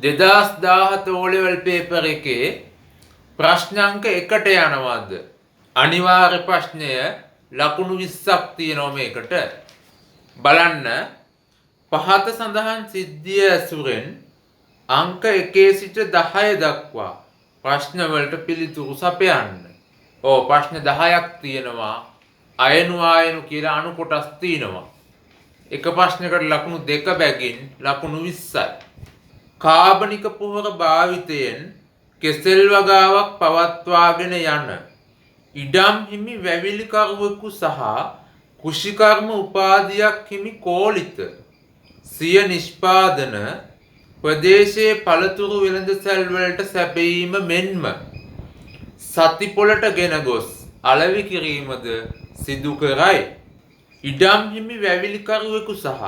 2017 O-level paper එකේ ප්‍රශ්න අංක 1ට යනවාද? අනිවාර්ය ප්‍රශ්නය ලකුණු 20ක් තියෙනවා මේකට. බලන්න පහත සඳහන් සිද්ධිය ඇසුරෙන් අංක 1 සිට 10 දක්වා ප්‍රශ්න වලට පිළිතුරු සපයන්න. ප්‍රශ්න 10ක් තියෙනවා. අයනු ආයනු කියලා අණු කොටස් තියෙනවා. එක ප්‍රශ්නයකට ලකුණු 2 බැගින් ලකුණු 20යි. කාබනික පොහොර භාවිතයෙන් කෙසෙල් වගාවක් පවත්වාගෙන යන ඉඩම් හිමි වැවිලිකරුවෙකු සහ කෘෂිකර්ම උපාධියක් හිමි කෝලිත සිය නිෂ්පාදන ප්‍රදේශයේ පළතුරු වෙළඳසැල් වලට සැපයීම මෙන්ම සති පොළට ගෙන ගොස් අලෙවි කිරීමද සිදු කරයි. ඉඩම් හිමි වැවිලිකරුවෙකු සහ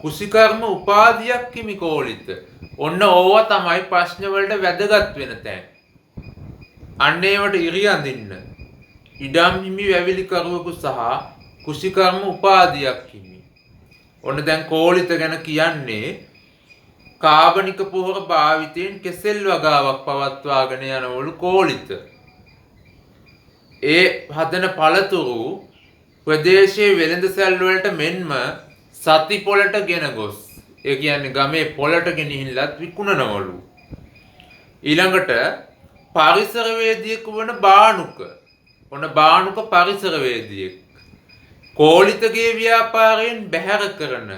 කෘෂිකර්ම උපාධියක් හිමි කෝලිත. ඔන්න ඕවා තමයි ප්‍රශ්න වලට වැදගත් වෙන තැන්. අන්න ඒවට ඉරි අඳින්න. ඉඩම් හිමි වැවිලිකරුවෙකු සහ කෘෂිකර්ම උපාධියක් හිමි. ඔන්න දැන් කෝලිත ගැන කියන්නේ කාබනික පොහොර භාවිතයෙන් කෙසෙල් වගාවක් පවත්වාගෙන යනවලු කෝලිත. ඒ හදන පළතුරු ප්‍රදේශයේ වෙළඳසැල් වලට මෙන්ම සති පොළට ගෙන ගොස්. ඒ කියන්නේ ගමේ පොළට ගෙනිහිල්ලත් විකුණනවලු. ඊළඟට පරිසරවේදියෙකු වන බානුක. ඔන්න බානුක පරිසරවේදියෙක්. කෝලිතගේ ව්‍යාපාරයෙන් බැහැර කරන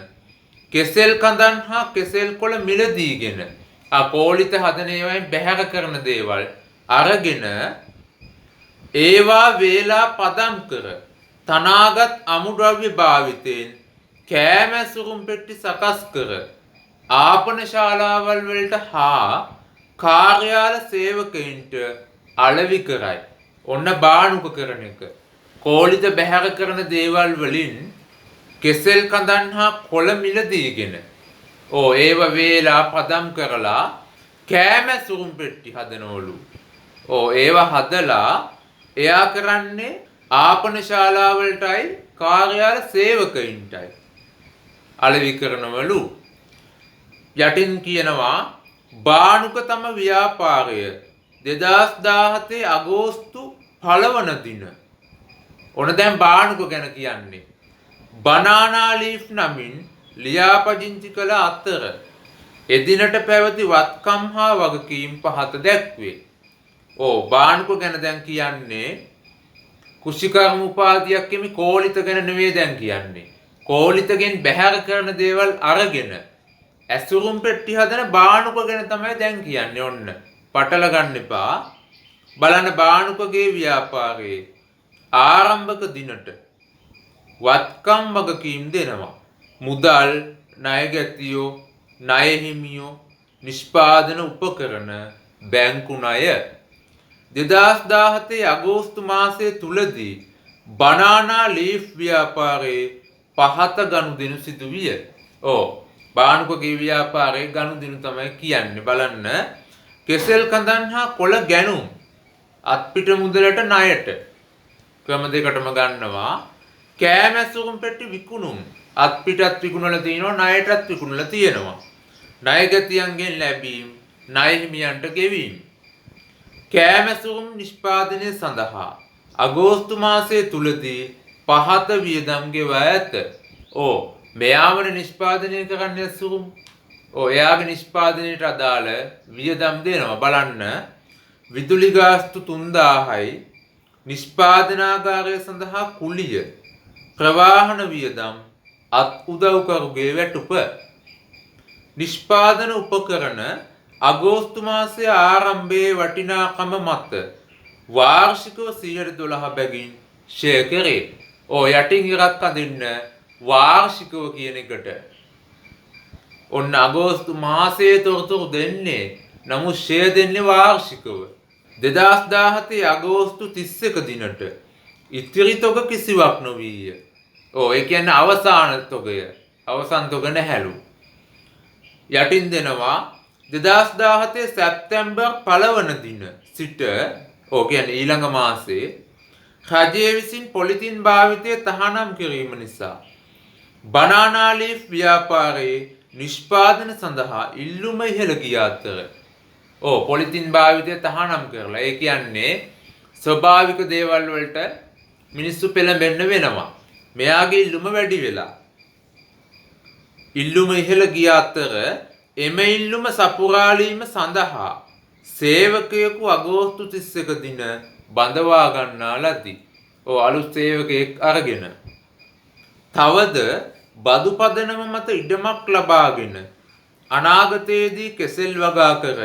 කෙසෙල් කඳන් හා කෙසෙල් කොළ මිලදීගෙන කෝලිත හදන ඒවායින් බැහැර කරන දේවල් අරගෙන ඒවා වේලා පදම් කර තනාගත් අමුද්‍රව්‍ය භාවිතයෙන් කෑම ඇසුරුම් පෙට්ටි සකස් කර ආපන ශාලාවල් වලට හා කාර්යාල සේවකයින්ට අලෙවි කරයි. ඔන්න බානුක කරන එක. කෝලිත බැහැර කරන දේවල් වලින් කෙසෙල් කඳන් හා කොළ මිලදීගෙන ඒව වේලා පදම් කරලා කෑම ඇසුරුම් පෙට්ටි හදනවලු. ඒව හදලා එයා කරන්නේ ආපන ශාලාවලටයි කාර්යාල සේවකයින්ටයි අලෙවි කරනවලු. යටින් කියනවා බානුක තම ව්‍යාපාරය 2017 අගෝස්තු 1 වන දින. ඔන්න දැන් බානුක ගැන කියන්නේ. බනානා ලීෆ් නමින් ලියාපදිංචි කළ අතර එදිනට පැවති වත්කම් හා වගකීම් පහත දැක්වේ. බානුක ගැන දැන් කියන්නේ කෘෂිකර්ම උපාධියක් හිමි කෝලිත ගැන නෙවෙයි දැන් කියන්නේ. කෝලිතගෙන් බැහැර කරන දේවල් අරගෙන ඇසුරුම් පෙට්ටි හදන බානුක ගැන තමයි දැන් කියන්නේ. ඔන්න පටල ගන්න එපා. බලන්න බානුකගේ ව්‍යාපාරයේ ආරම්භක දිනට වත්කම් වගකීම් දෙනවා. මුදල්, ණය ගැතියෝ, ණය හිමියෝ, නිෂ්පාදන උපකරණ, බැංකු ණය. 2017 අගෝස්තු මාසයේ තුලදී බනානා ලීෆ් ව්‍යාපාරයේ පහත ගනුදෙනු සිදු විය. බානුකගේ ව්‍යාපාරයේ ගනුදෙනු තමයි කියන්නේ. බලන්න කෙසෙල් කඳන් හා කොළ ගැනුම් අත්පිට මුදලට ණයට ක්‍රම දෙකටම ගන්නවා. කෑම ඇසුරුම් පෙට්ටි විකුණුම් අත්පිටත් විකුණලා තියෙනවා, ණයටත් විකුණලා තියෙනවා. ණය ගැතියන්ගෙන් ලැබීම්, ණය හිමියන්ට ගෙවීම්. කෑම ඇසුරුම් නිෂ්පාදනය සඳහා අගෝස්තු මාසයේ තුලදී පහත වියදම් ගෙවා ඇත. මෙයාමනේ නිෂ්පාදනය කරන්න ඇසුරුම්. එයාගේ නිෂ්පාදනයට අදාළ වියදම් දෙනවා. බලන්න විදුලි ගාස්තු 3000යි, නිෂ්පාදනාගාරය සඳහා කුලිය, ප්‍රවාහන වියදම්, අත් උදව්කරුගේ වැටුප. නිෂ්පාදන උපකරණ අගෝස්තු මාසයේ ආරම්භයේ වටිනාකම මත වාර්ෂිකව 112 බැගින් ෂෙයා කරේ. යටින් ඉරක් අඳින්න වාර්ෂිකව කියන එකට. ඔන්න අගෝස්තු මාසයේ තොරතුරු දෙන්නේ. නමුත් ෂෙයා දෙන්නේ වාර්ෂිකව. 2017 අගෝස්තු 31 දිනට ඉතිරි තොග කිසිවක් නොවිය. ඒ කියන්නේ අවසාන තොගය. අවසන් තොග නැහැලු. යටින් දෙනවා 2017 සැප්තැම්බර් 1 වන දින සිට කියන්නේ ඊළඟ මාසයේ රජය විසින් පොලිතින් භාවිතය තහනම් කිරීම නිසා බනානා ලීෆ් ව්‍යාපාරයේ නිෂ්පාදන සඳහා ඉල්ලුම ඉහළ ගිය අතර පොලිතින් භාවිතය තහනම් කරලා ඒ කියන්නේ ස්වභාවික දේවල් වලට මිනිස්සු පෙළඹෙන්න වෙනවා. මෙයාගේ ඉල්ලුම වැඩි වෙලා. ඉල්ලුම ඉහළ ගිය අතර එම ඉල්ලුම සපුරාලීම සඳහා සේවකයෙකු අගෝස්තු 31 දින බඳවා ගන්නා ලදී. අලුත් සේවකයෙක් අරගෙන. තවද බදු පදනම මත ඉඩමක් ලබාගෙන අනාගතයේදී කෙසෙල් වගා කර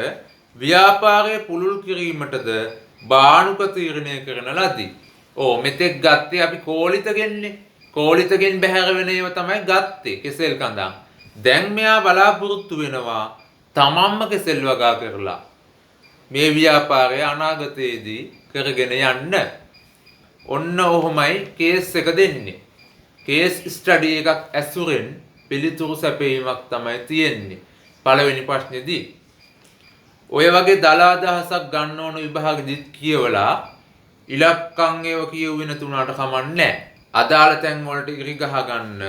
ව්‍යාපාරය පුළුල් කිරීමටද බාණුක තීරණය කරන ලදී. මෙතෙක් ගත්තේ අපි කෝලිතගෙන්නේ. කෝලිතගෙන් බැහැර වෙන ඒවා තමයි ගත්තේ කෙසෙල් කඳන්. දැන් මෙයා බලාපොරොත්තු වෙනවා තමන්ම කෙසෙල් වගා කරලා මේ ව්‍යාපාරය අනාගතයේදී කරගෙන යන්න. ඔන්න ඔහොමයි කේස් එක දෙන්නේ. කේස් ස්ටඩි එකක් ඇසුරෙන් පිළිතුරු සැපයීමක් තමයි තියෙන්නේ පළවෙනි ප්‍රශ්නේදී. ඔය වගේ දල අදහසක් ගන්න ඕන විභාගෙදිත් කියවලා ඉලක්කම් ඒව කියුවේ නැතුණාට කමන්නේ. අදාළ තැන් වලට ඉරි ගහ ගන්න.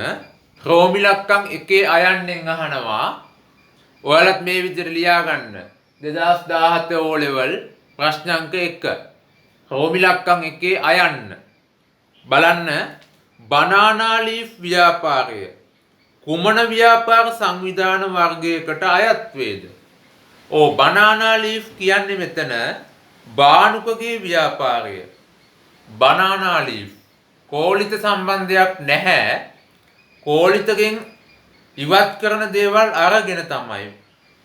රෝම ඉලක්කම් එකේ අයන්නෙන් අහනවා. ඔයාලත් මේ විදිහට ලියා ගන්න. 2017 O level ප්‍රශ්න අංක 1. රෝම ඉලක්කම් එකේ අයන්න. බලන්න බනානා ලීෆ් ව්‍යාපාරය කුමන ව්‍යාපාර සංවිධාන වර්ගයකට අයත් වේද? බනානා ලීෆ් කියන්නේ මෙතන බාණුකගේ ව්‍යාපාරය. බනානා ලීෆ් කෝලිත සම්බන්ධයක් නැහැ. කෝලිතගෙන් ඉවත් කරන දේවල් අරගෙන තමයි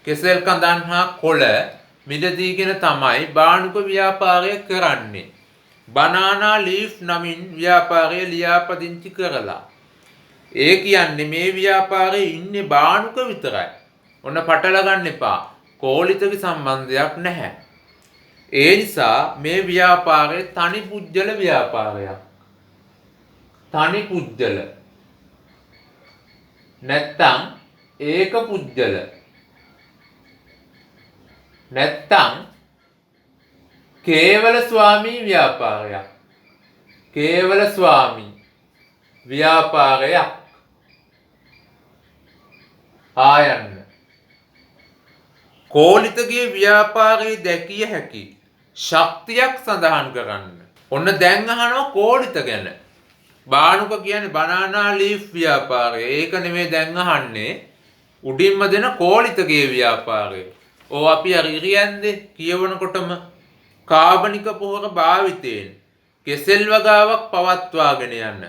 කෙසෙල් කඳන් හා කොළ මිලදීගෙන තමයි බාණුක ව්‍යාපාරය කරන්නේ. බනානා ලීෆ් නමින් ව්‍යාපාරය ලියාපදිංචි කරලා. ඒ කියන්නේ මේ ව්‍යාපාරයේ ඉන්නේ බාණුක විතරයි. ඔන්න පටල ගන්න එපා. කෝලිතගේ සම්බන්ධයක් නැහැ. ඒ නිසා මේ ව්‍යාපාරය තනි පුජ්‍යල ව්‍යාපාරයක්. තනි පුජ්‍යල. නැත්තම් ඒක පුජ්‍යල. නැත්තම් කේවල ස්වාමී ව්‍යාපාරයක්. කේවල ස්වාමී ව්‍යාපාරයක්. ආයන්න. කෝලිතගේ ව්‍යාපාරයේ දැකිය හැකි ශක්තියක් සඳහන් කරන්න. ඔන්න දැන් අහනවා කෝලිත ගැන. බාණුක කියන්නේ බනානා ලීෆ් ව්‍යාපාරය. ඒක නෙමෙයි දැන් අහන්නේ. උඩින්ම දෙන කෝලිතගේ ව්‍යාපාරය. අපි අර ඉරියන්දේ කියවනකොටම කාබනික පොහොර භාවිතයෙන් කෙසෙල් වගාවක් පවත්වාගෙන යන්න.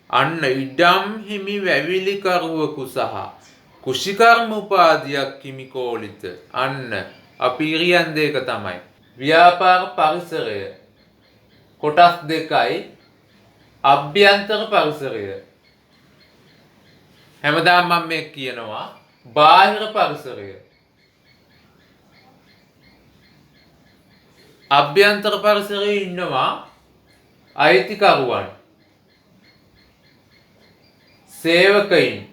අන්න ඉඩම් හිමි වැවිලි කරුවෙකු සහ කුෂිකර්ම උපාධියක් හිමි කෝලිත. අන්න අපි ඉරියන්දේ එක තමයි. ව්‍යාපාර පරිසරය කොටස් දෙකයි. අභ්‍යන්තර පරිසරය. හැමදාම මම මේ කියනවා බාහිර පරිසරය. අභ්‍යන්තර පරිසරයේ ඉන්නවා අයිතිකරුවන්, සේවකයින්,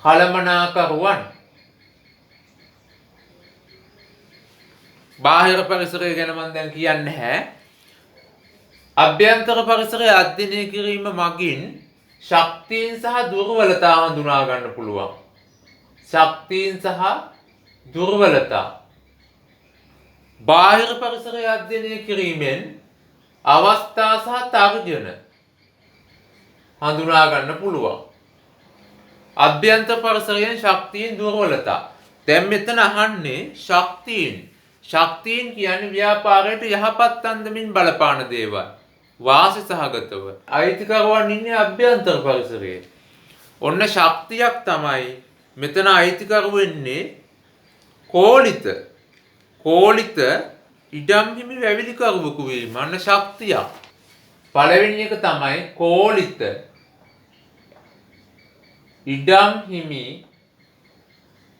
කළමනාකරුවන්. බාහිර පරිසරය ගැන මම දැන් කියන්නේ නැහැ. අභ්‍යන්තර පරිසරය අධ්‍යයනය කිරීම මගින් ශක්තියින් සහ දුර්වලතා හඳුනා ගන්න පුළුවන්. ශක්තියින් සහ දුර්වලතා. බාහිර පරිසරය අධ්‍යයනය කිරීමෙන් අවස්ථා සහ තර්ජන හඳුනා ගන්න පුළුවන්. අභ්‍යන්තර පරිසරයෙන් ශක්තියින් දුර්වලතා. දැන් මෙතන අහන්නේ ශක්තියින්. ශක්තියින් කියන්නේ ව්‍යාපාරයට යහපත් අන්දමින් බලපාන දේවල්. වාසි සහගතව. අයිතිකරුවන් ඉන්නේ අභ්‍යන්තර පරිසරයේ. ඔන්න ශක්තියක් තමයි මෙතන අයිතිකරු වෙන්නේ කෝලිත. කෝලිත ඉඩම් හිමි වැවිලි කරුවෙකු වීම. අන්න ශක්තියක්. පළවෙනි එක තමයි කෝලිත ඉඩම් හිමි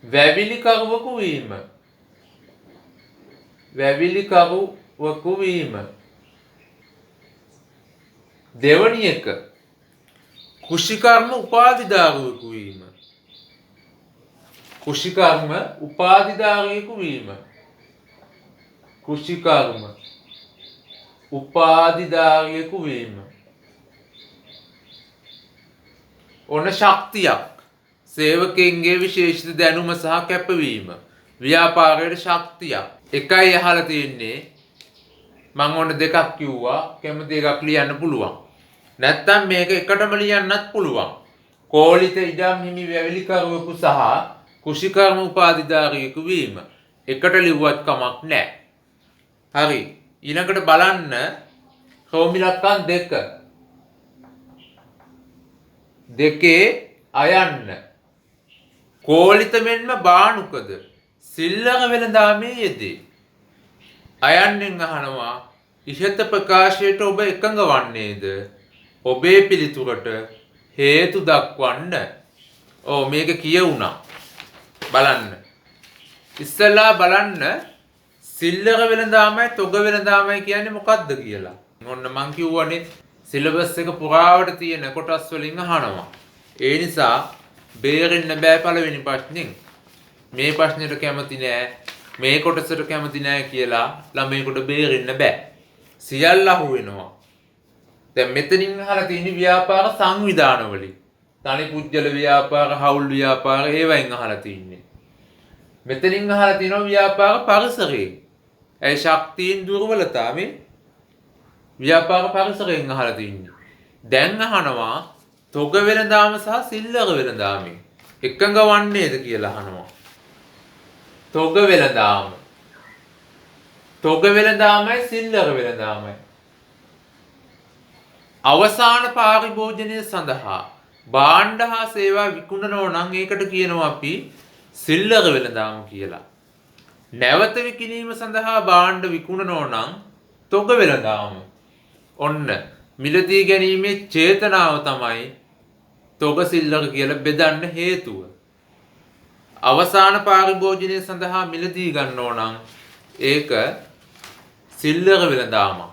වැවිලි කරුවෙකු වීම. වැවිලි කරුවෙකු වීම. දෙවැනි එක කුෂිකර්ම උපාධිධාරියෙකු වීම. කුෂිකර්ම උපාධිධාරියෙකු වීම. කුෂිකර්ම උපාධිධාරියෙකු වීම. ඔන්න ශක්තියක්. සේවකයන්ගේ විශේෂිත දැනුම සහ කැපවීම ව්‍යාපාරයේ ශක්තියක්. එකයි අහලා තියෙන්නේ මම ඔන්න දෙකක් කිව්වා කැමති එකක් ලියන්න පුළුවන්. නැත්තම් මේක එකටම ලියන්නත් පුළුවන්. කෝලිත ඉඩම් හිමි වැවිලිකරුවෙකු සහ කුෂිකර්ම උපාධිධාරියෙකු වීම. එකට ලිව්වත් කමක් නැහැ. හරි. ඊළඟට බලන්න රෝමිලක්කම් 2. දෙකේ අයන්න. කෝලිත මෙන්ම බානුකද සිල්ලර වෙළඳාමේ යෙදේ. අයන්නෙන් අහනවා ඉහත ප්‍රකාශයට ඔබ එකඟ වන්නේද? ඔබේ පිළිතුරට හේතු දක්වන්න. මේක කියවුණා. බලන්න. ඉස්සෙල්ලා බලන්න සිල්ලර වෙළඳාමයි තොග වෙළඳාමයි කියන්නේ මොකක්ද කියලා. ඔන්න මං කිව්වනේ සිලබස් එක පුරාවට තියෙන කොටස් වලින් අහනවා. ඒ නිසා බේරෙන්න බෑ පළවෙනි ප්‍රශ්نين. මේ ප්‍රශ්නෙට කැමති නෑ මේ කොටසට කැමති නෑ කියලා ළමයෙකුට බේරෙන්න බෑ. සියල්ල අහු වෙනවා. දැන් මෙතනින් අහලා තියෙන ව්‍යාපාර සංවිධාන වලින්. තනි පුජ්‍යල ව්‍යාපාර, හවුල් ව්‍යාපාර ඒවයින් අහලා තින්නේ. මෙතනින් අහලා තියෙනවා ව්‍යාපාර පරිසරයෙන්. ඒ ශක්තියින් දුර්වලතාවෙන් ව්‍යාපාර පරිසරයෙන් අහලා තින්නේ. දැන් අහනවා තොග වෙළඳාම සහ සිල්ලර වෙළඳාමෙන් එකඟ වන්නේද කියලා අහනවා. තොග වෙළඳාම. තොග වෙළඳාමයි සිල්ලර වෙළඳාමයි. අවසාන පාරිභෝජනය සඳහා භාණ්ඩ හා සේවා විකුණනවා නම් ඒකට කියනවා අපි සිල්ලර වෙළඳාම කියලා. නැවත විකිණීම සඳහා භාණ්ඩ විකුණනවා නම් තොග වෙළඳාම. ඔන්න මිලදී ගැනීමේ චේතනාව තමයි තොග සිල්ලර කියලා බෙදන්න හේතුව. අවසාන පාරිභෝජනය සඳහා මිලදී ගන්නෝ නම් ඒක සිල්ලර වෙළඳාම.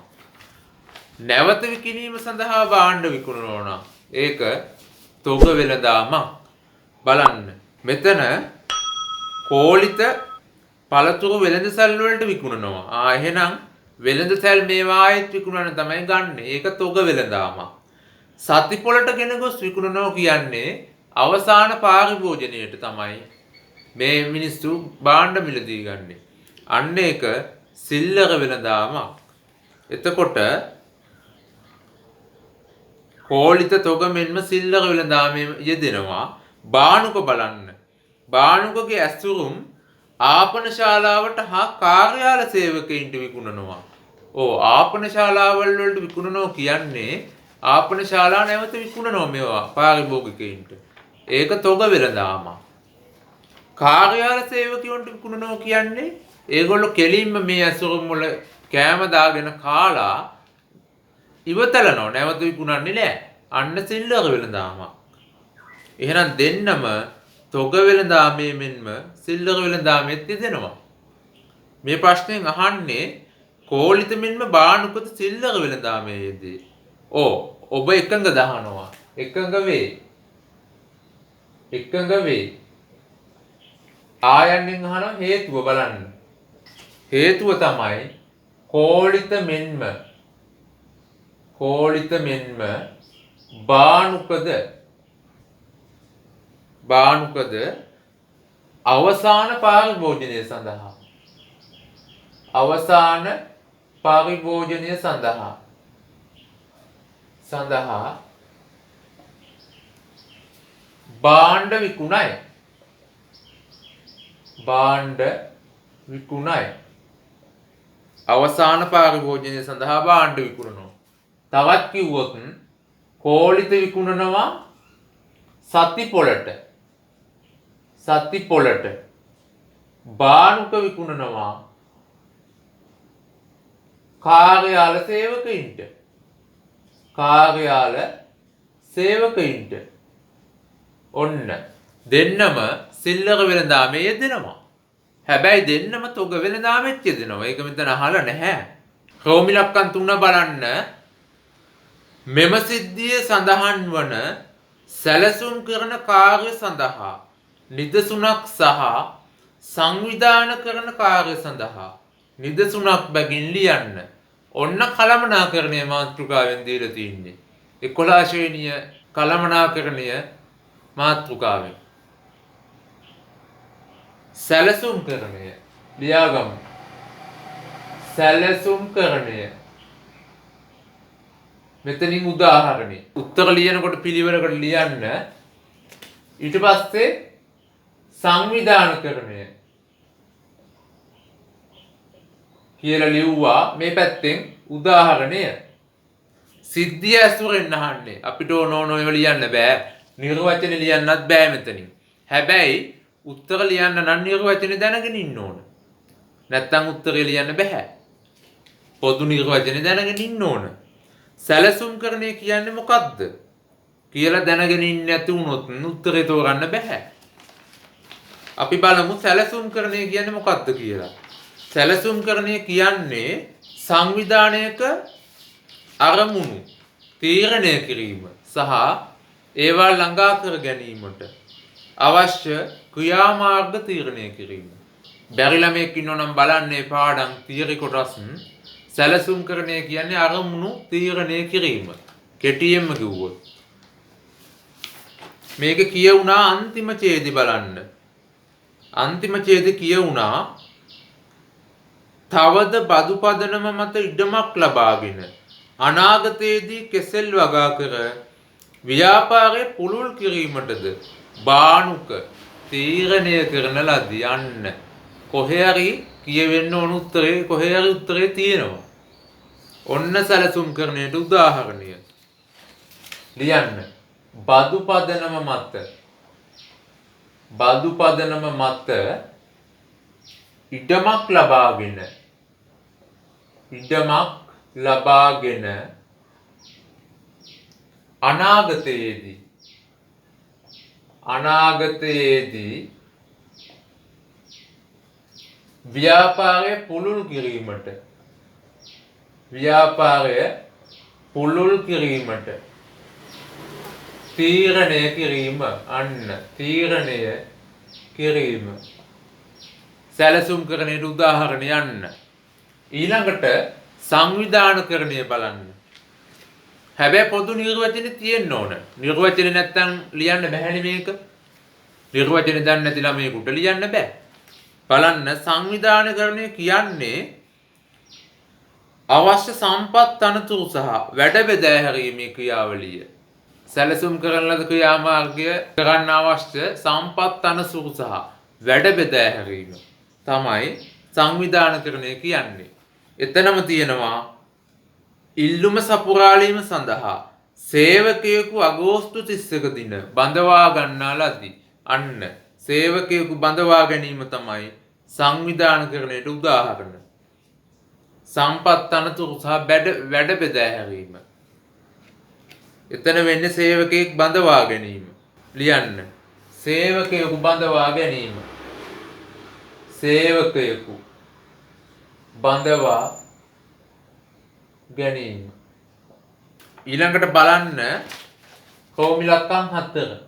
නැවත විකිණීම සඳහා භාණ්ඩ විකුණනවා නම් ඒක තොග වෙළඳාම. බලන්න මෙතන කෝලිත පළතුරු වෙළඳසැල් වලට විකුණනවා. එහෙනම් වෙළඳසැල් මේවා ආයෙත් විකුණන තමයි ගන්න. ඒක තොග වෙළඳාම. සතිපොළට ගෙන ගොස් විකුණනවා කියන්නේ අවසාන පාරිභෝජනයට තමයි මේ මිනිස්සු භාණ්ඩ මිලදී ගන්නේ. අන්න ඒක සිල්ලර වෙළඳාමක්. එතකොට කෝලිත තොග මෙන්ම සිල්ලර වෙළඳාමේ යෙදෙනවා. බානුක බලන්න. බානුකගේ ඇසුරුම් ආපන ශාලාවට හා කාර්යාල සේවකයින්ට විකුණනවා. ආපන ශාලාවල් වලට විකුණනවා කියන්නේ ආපන ශාලා නැවත විකුණනවා මේවා පාරිභෝගිකයින්ට. ඒක තොග වෙළඳාම. කාර්යාල සේවකයන්ට විකුණනවා කියන්නේ ඒගොල්ලෝ කෙලින්ම මේ ඇසුරුම් වල කෑම දාගෙන කාලා ඉවතලනවා. නැවත විකුණන්නේ නැහැ. අන්න සිල්ලර වෙළඳාමක්. එහෙනම් දෙන්නම තොග වෙළඳාමේ මෙන්ම සිල්ලර වෙළඳාමෙත් යෙදෙනවා. මේ ප්‍රශ්නෙන් අහන්නේ කෝලිත මෙන්ම බානුකත සිල්ලර වෙළඳාමේ යෙදේ. ඔබ එකඟ දහනවා. එකඟ වේ. එකඟ වේ. ආයන්නෙන් අහන හේතුව බලන්න. හේතුව තමයි කෝලිත මෙන්ම බානුකද අවසාන පාරිභෝජනය සඳහා භාණ්ඩ විකුණයි. අවසාන පාරිභෝජනය සඳහා භාණ්ඩ විකුණනවා. තවත් කිව්වොත් කෝලිත විකුණනවා සතිපොළට. බානුක විකුණනවා කාර්යාල සේවකයින්ට. ඔන්න දෙන්නම සිල්ලර වෙළඳාමේ යෙදෙනවා. හැබැයි දෙන්නම තොග වෙළඳාමෙත් යෙදෙනවා. ඒක මෙතන අහලා නැහැ. රෝමිලක්කම් 3 බලන්න. මෙම සිද්ධියේ සඳහන් වන සැලසුම් කරන කාර්ය සඳහා නිදසුනක් සහ සංවිධාන කරන කාර්ය සඳහා නිදසුනක් බැගින් ලියන්න. ඔන්න කළමනාකරණය මාතෘකාවෙන් දීලා තින්නේ. 11 ශ්‍රේණිය කළමනාකරණය මාතෘකාවෙන්. සැලසුම් කරණය. ලියාගමු. සැලසුම් කරණය. මෙතනින් උදාහරණේ. උත්තර ලියනකොට පිළිවෙලකට ලියන්න. ඊට පස්සේ සංවිධානකරණය කියලා ලිව්වා. මේ පැත්තෙන් උදාහරණය. සිද්ධිය ඇසුරෙන් අහන්නේ. අපිට ඕන ඒවා ලියන්න බෑ. නිර්වචන ලියන්නත් බෑ මෙතනින්. හැබැයි උත්තර ලියන්න නම් නිර්වචන දැනගෙන ඉන්න ඕන. නැත්තම් උත්තරේ ලියන්න බෑ. පොදු නිර්වචන දැනගෙන ඉන්න ඕන. සැලසුම්කරණය කියන්නේ මොකක්ද කියලා දැනගෙන ඉන්නේ නැති වුණොත් උත්තරේ තෝරන්න බෑ. අපි බලමු සැලසුම්කරණය කියන්නේ මොකක්ද කියලා. සැලසුම්කරණය කියන්නේ සංවිධානයක අරමුණු තීරණය කිරීම සහ ඒවා ළඟා කර ගැනීමට අවශ්‍ය ක්‍රියාමාර්ග තීරණය කිරීම. බැරි ළමයෙක් ඉන්නවනම් බලන්නේ පාඩම් තියරි කොටස්. සැලසුම්කරණය කියන්නේ අරමුණු තීරණය කිරීම. කෙටියෙන්ම කිව්වොත් මේක කියවුණා අන්තිම ඡේදය බලන්න. අන්තිම ඡේදය කියවුණා තවද බදු පදනම මත ඉඩමක් ලබාගෙන අනාගතයේදී කෙසෙල් වගා කර ව්‍යාපාරය පුළුල් කිරීමටද බානුක තීරණය කරන ලදී. යන්න කොහේ හරි කියවෙන්න ඕන උත්තරේ කොහේ හරි උත්තරේ තියෙනවා. ඔන්න සැලසුම්කරණයට උදාහරණය ලියන්න. බදු පදනම මත ඉඩමක් ලබාගෙන අනාගතයේදී ව්‍යාපාරය පුළුල් කිරීමට තීරණය කිරීම සැලසුම්කරණයට උදාහරණ යන්න. ඊළඟට සංවිධානකරණය බලන්න. හැබැයි පොදු නිර්වචන තියෙන්න ඕන. නිර්වචන නැත්තම් ලියන්න බැහැනේ මේක. නිර්වචන දන්නේ නැති ළමයෙකුට ලියන්න බෑ. බලන්න සංවිධානකරණය කියන්නේ අවශ්‍ය සම්පත් අනතුරු සහ වැඩ බෙදා හැරීමේ ක්‍රියාවලිය. සැලසුම් කරන ලද ක්‍රියාමාර්ගය කරන්න අවශ්‍ය සම්පත් අනතුරු සහ වැඩ බෙදා හැරීම තමයි සංවිධානකරණය කියන්නේ. එතනම තියෙනවා ඉල්ලුම සපුරාලීම සඳහා සේවකයෙකු අගෝස්තු 31 දින බඳවා ගන්නා ලදී. අන්න සේවකයෙකු බඳවා ගැනීම තමයි සංවිධානකරණයට උදාහරණ. සම්පත් අනතුරු සහ වැඩ බෙදා හැරීම. එතන වෙන්නේ සේවකයෙක් බඳවා ගැනීම. ලියන්න. සේවකයෙකු බඳවා ගැනීම. සේවකයෙකු බඳවා ගැනීම. ඊළඟට බලන්න කෝමිලක්කම් 4.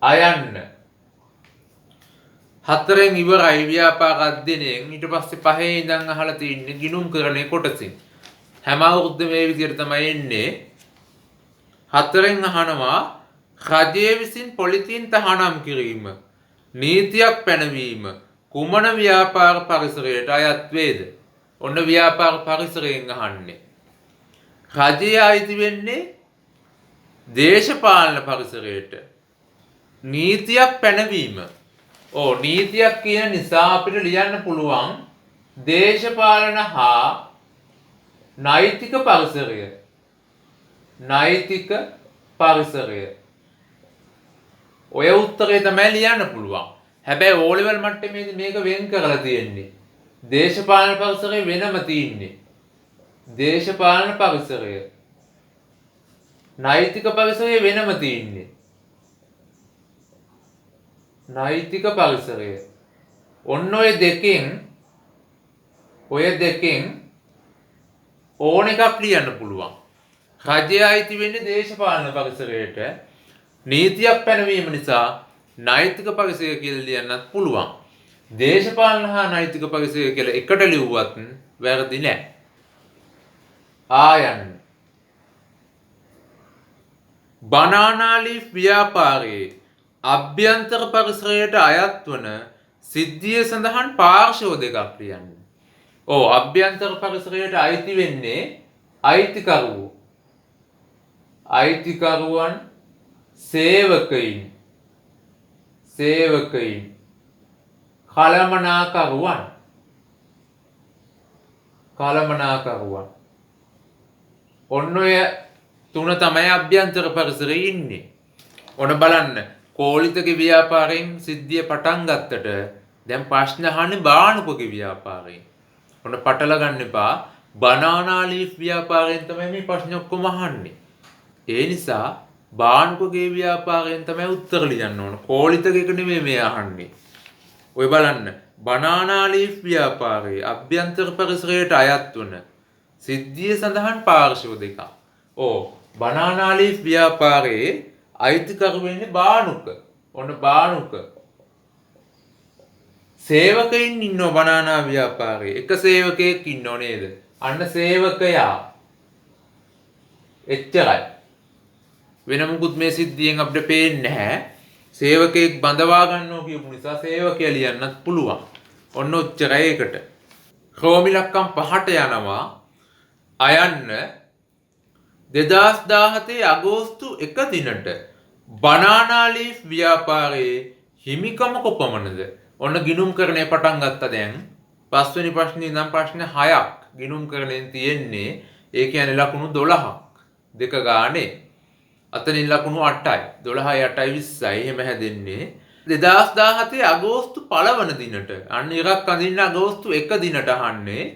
අයන්න. 4න් ඉවරයි ව්‍යාපාර අධ්‍යයනයෙන්. ඊට පස්සේ 5 ඉඳන් අහලා තින්නේ ගිණුම් කරණේ කොටසින්. හැම අවුරුද්දම මේ විදිහට තමයි එන්නේ. 4න් අහනවා රජය විසින් පොලිතින් තහනම් කිරීම නීතියක් පැනවීම කුමන ව්‍යාපාර පරිසරයට අයත් වේද? ඔන්න ව්‍යාපාර පරිසරයෙන් අහන්නේ. රජය අයිති වෙන්නේ දේශපාලන පරිසරයට. නීතියක් පැනවීම. නීතියක් කියන නිසා අපිට ලියන්න පුළුවන් දේශපාලන හා නෛතික පරිසරය. නෛතික පරිසරය. ඔය උත්තරේ තමයි ලියන්න පුළුවන්. හැබැයි O level මට්ටමේදී මේක වෙන් කරලා තියෙන්නේ. දේශපාලන පරිසරය වෙනම තියෙන්නේ. දේශපාලන පරිසරය. නෛතික පරිසරය වෙනම තියෙන්නේ. නෛතික පරිසරය. ඔන්න ඔය දෙකෙන් ඕන එකක් ලියන්න පුළුවන්. රජය අයිති වෙන්නේ දේශපාලන පරිසරයට. නීතියක් පැනවීම නිසා නෛතික පරිසරය කියලා ලියන්නත් පුළුවන්. දේශපාලන හා නෛතික පරිසරය කියලා එකට ලිව්වත් වැරදි නෑ. ආයන්න. බනානා ලීෆ් ව්‍යාපාරයේ අභ්‍යන්තර පරිසරයට අයත් වන සිද්ධිය සඳහන් පාර්ශ්ව දෙකක් ලියන්න. ඔව් අභ්‍යන්තර පරිසරයට අයිති වෙන්නේ අයිතිකරුවෝ. අයිතිකරුවන් සේවකයින් කළමනාකරුවන් ඔන්න ඔය තුන තමයි අභ්‍යන්තර පරිසරයේ ඉන්නේ. ඔන්න බලන්න කෝලිතගේ ව්‍යාපාරයෙන් සිද්ධිය පටන් ගත්තට දැන් ප්‍රශ්න අහන්නේ බානුපගේ ව්‍යාපාරයෙන්. ඔන්න පටල ගන්න එපා. බනානා ලීෆ් ව්‍යාපාරයෙන් තමයි මේ ප්‍රශ්න ඔක්කොම අහන්නේ. ඒ නිසා බානුපගේ ව්‍යාපාරයෙන් තමයි උත්තර ලියන්න ඕන. කෝලිතගේ එක නෙමෙයි මේ අහන්නේ. ඔය බලන්න බනානා ලීෆ් ව්‍යාපාරයේ අභ්‍යන්තර පරිසරයට අයත් වන සිද්ධිය සඳහන් පාර්ශ්ව දෙකක්. බනානා ලීෆ් ව්‍යාපාරයේ අයිතිකරු වෙන්නේ බානුක. ඔන්න බානුක. සේවකයින් ඉන්නව බනානා ව්‍යාපාරයේ. එක සේවකයෙක් ඉන්නව නේද? අන්න සේවකයා. එච්චරයි. වෙන මුකුත් මේ සිද්ධියෙන් අපිට පේන්නේ නැහැ. සේවකයෙක් බඳවා ගන්නවා කියපු නිසා සේවකයා ලියන්නත් පුළුවන්. ඔන්න ඔච්චරයි ඒකට. ක්‍රෝමි ලක්කම් 5ට යනවා. අයන්න 2017 අගෝස්තු 1 දිනට බනානා ලීෆ් ව්‍යාපාරයේ හිමිකම කොපමණද? ඔන්න ගිණුම්කරණය පටන් ගත්තා දැන්. 5 වෙනි ප්‍රශ්නේ ඉඳන් ප්‍රශ්න 6ක් ගිණුම්කරණයෙන් තියෙන්නේ. ඒ කියන්නේ ලකුණු 12ක්. දෙක ගානේ. අතනින් ලකුණු 8යි. 12යි 8යි 20යි එහෙම හැදෙන්නේ. 2017 අගෝස්තු 1 වන දිනට අන්න ඉරක් අඳින්න අගෝස්තු 1 දිනට අහන්නේ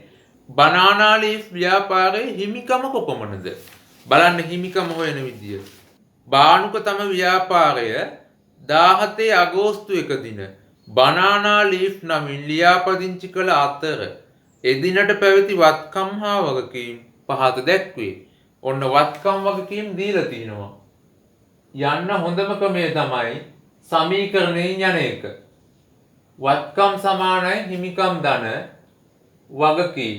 බනානා ලීෆ් ව්‍යාපාරයේ හිමිකම කොපමණද? බලන්න හිමිකම හොයන විදිය. බානුක තම ව්‍යාපාරය 17 අගෝස්තු 1 දින බනානා ලීෆ් නමින් ලියාපදිංචි කළ අතර එදිනට පැවති වත්කම් හා වගකීම් පහත දැක්වේ. ඔන්න වත්කම් වගකීම් දීලා තිනවා. යන්න හොඳම ක්‍රමය තමයි සමීකරණයෙන් යන එක. වත්කම් සමානයි හිමිකම් ධන වගකීම්.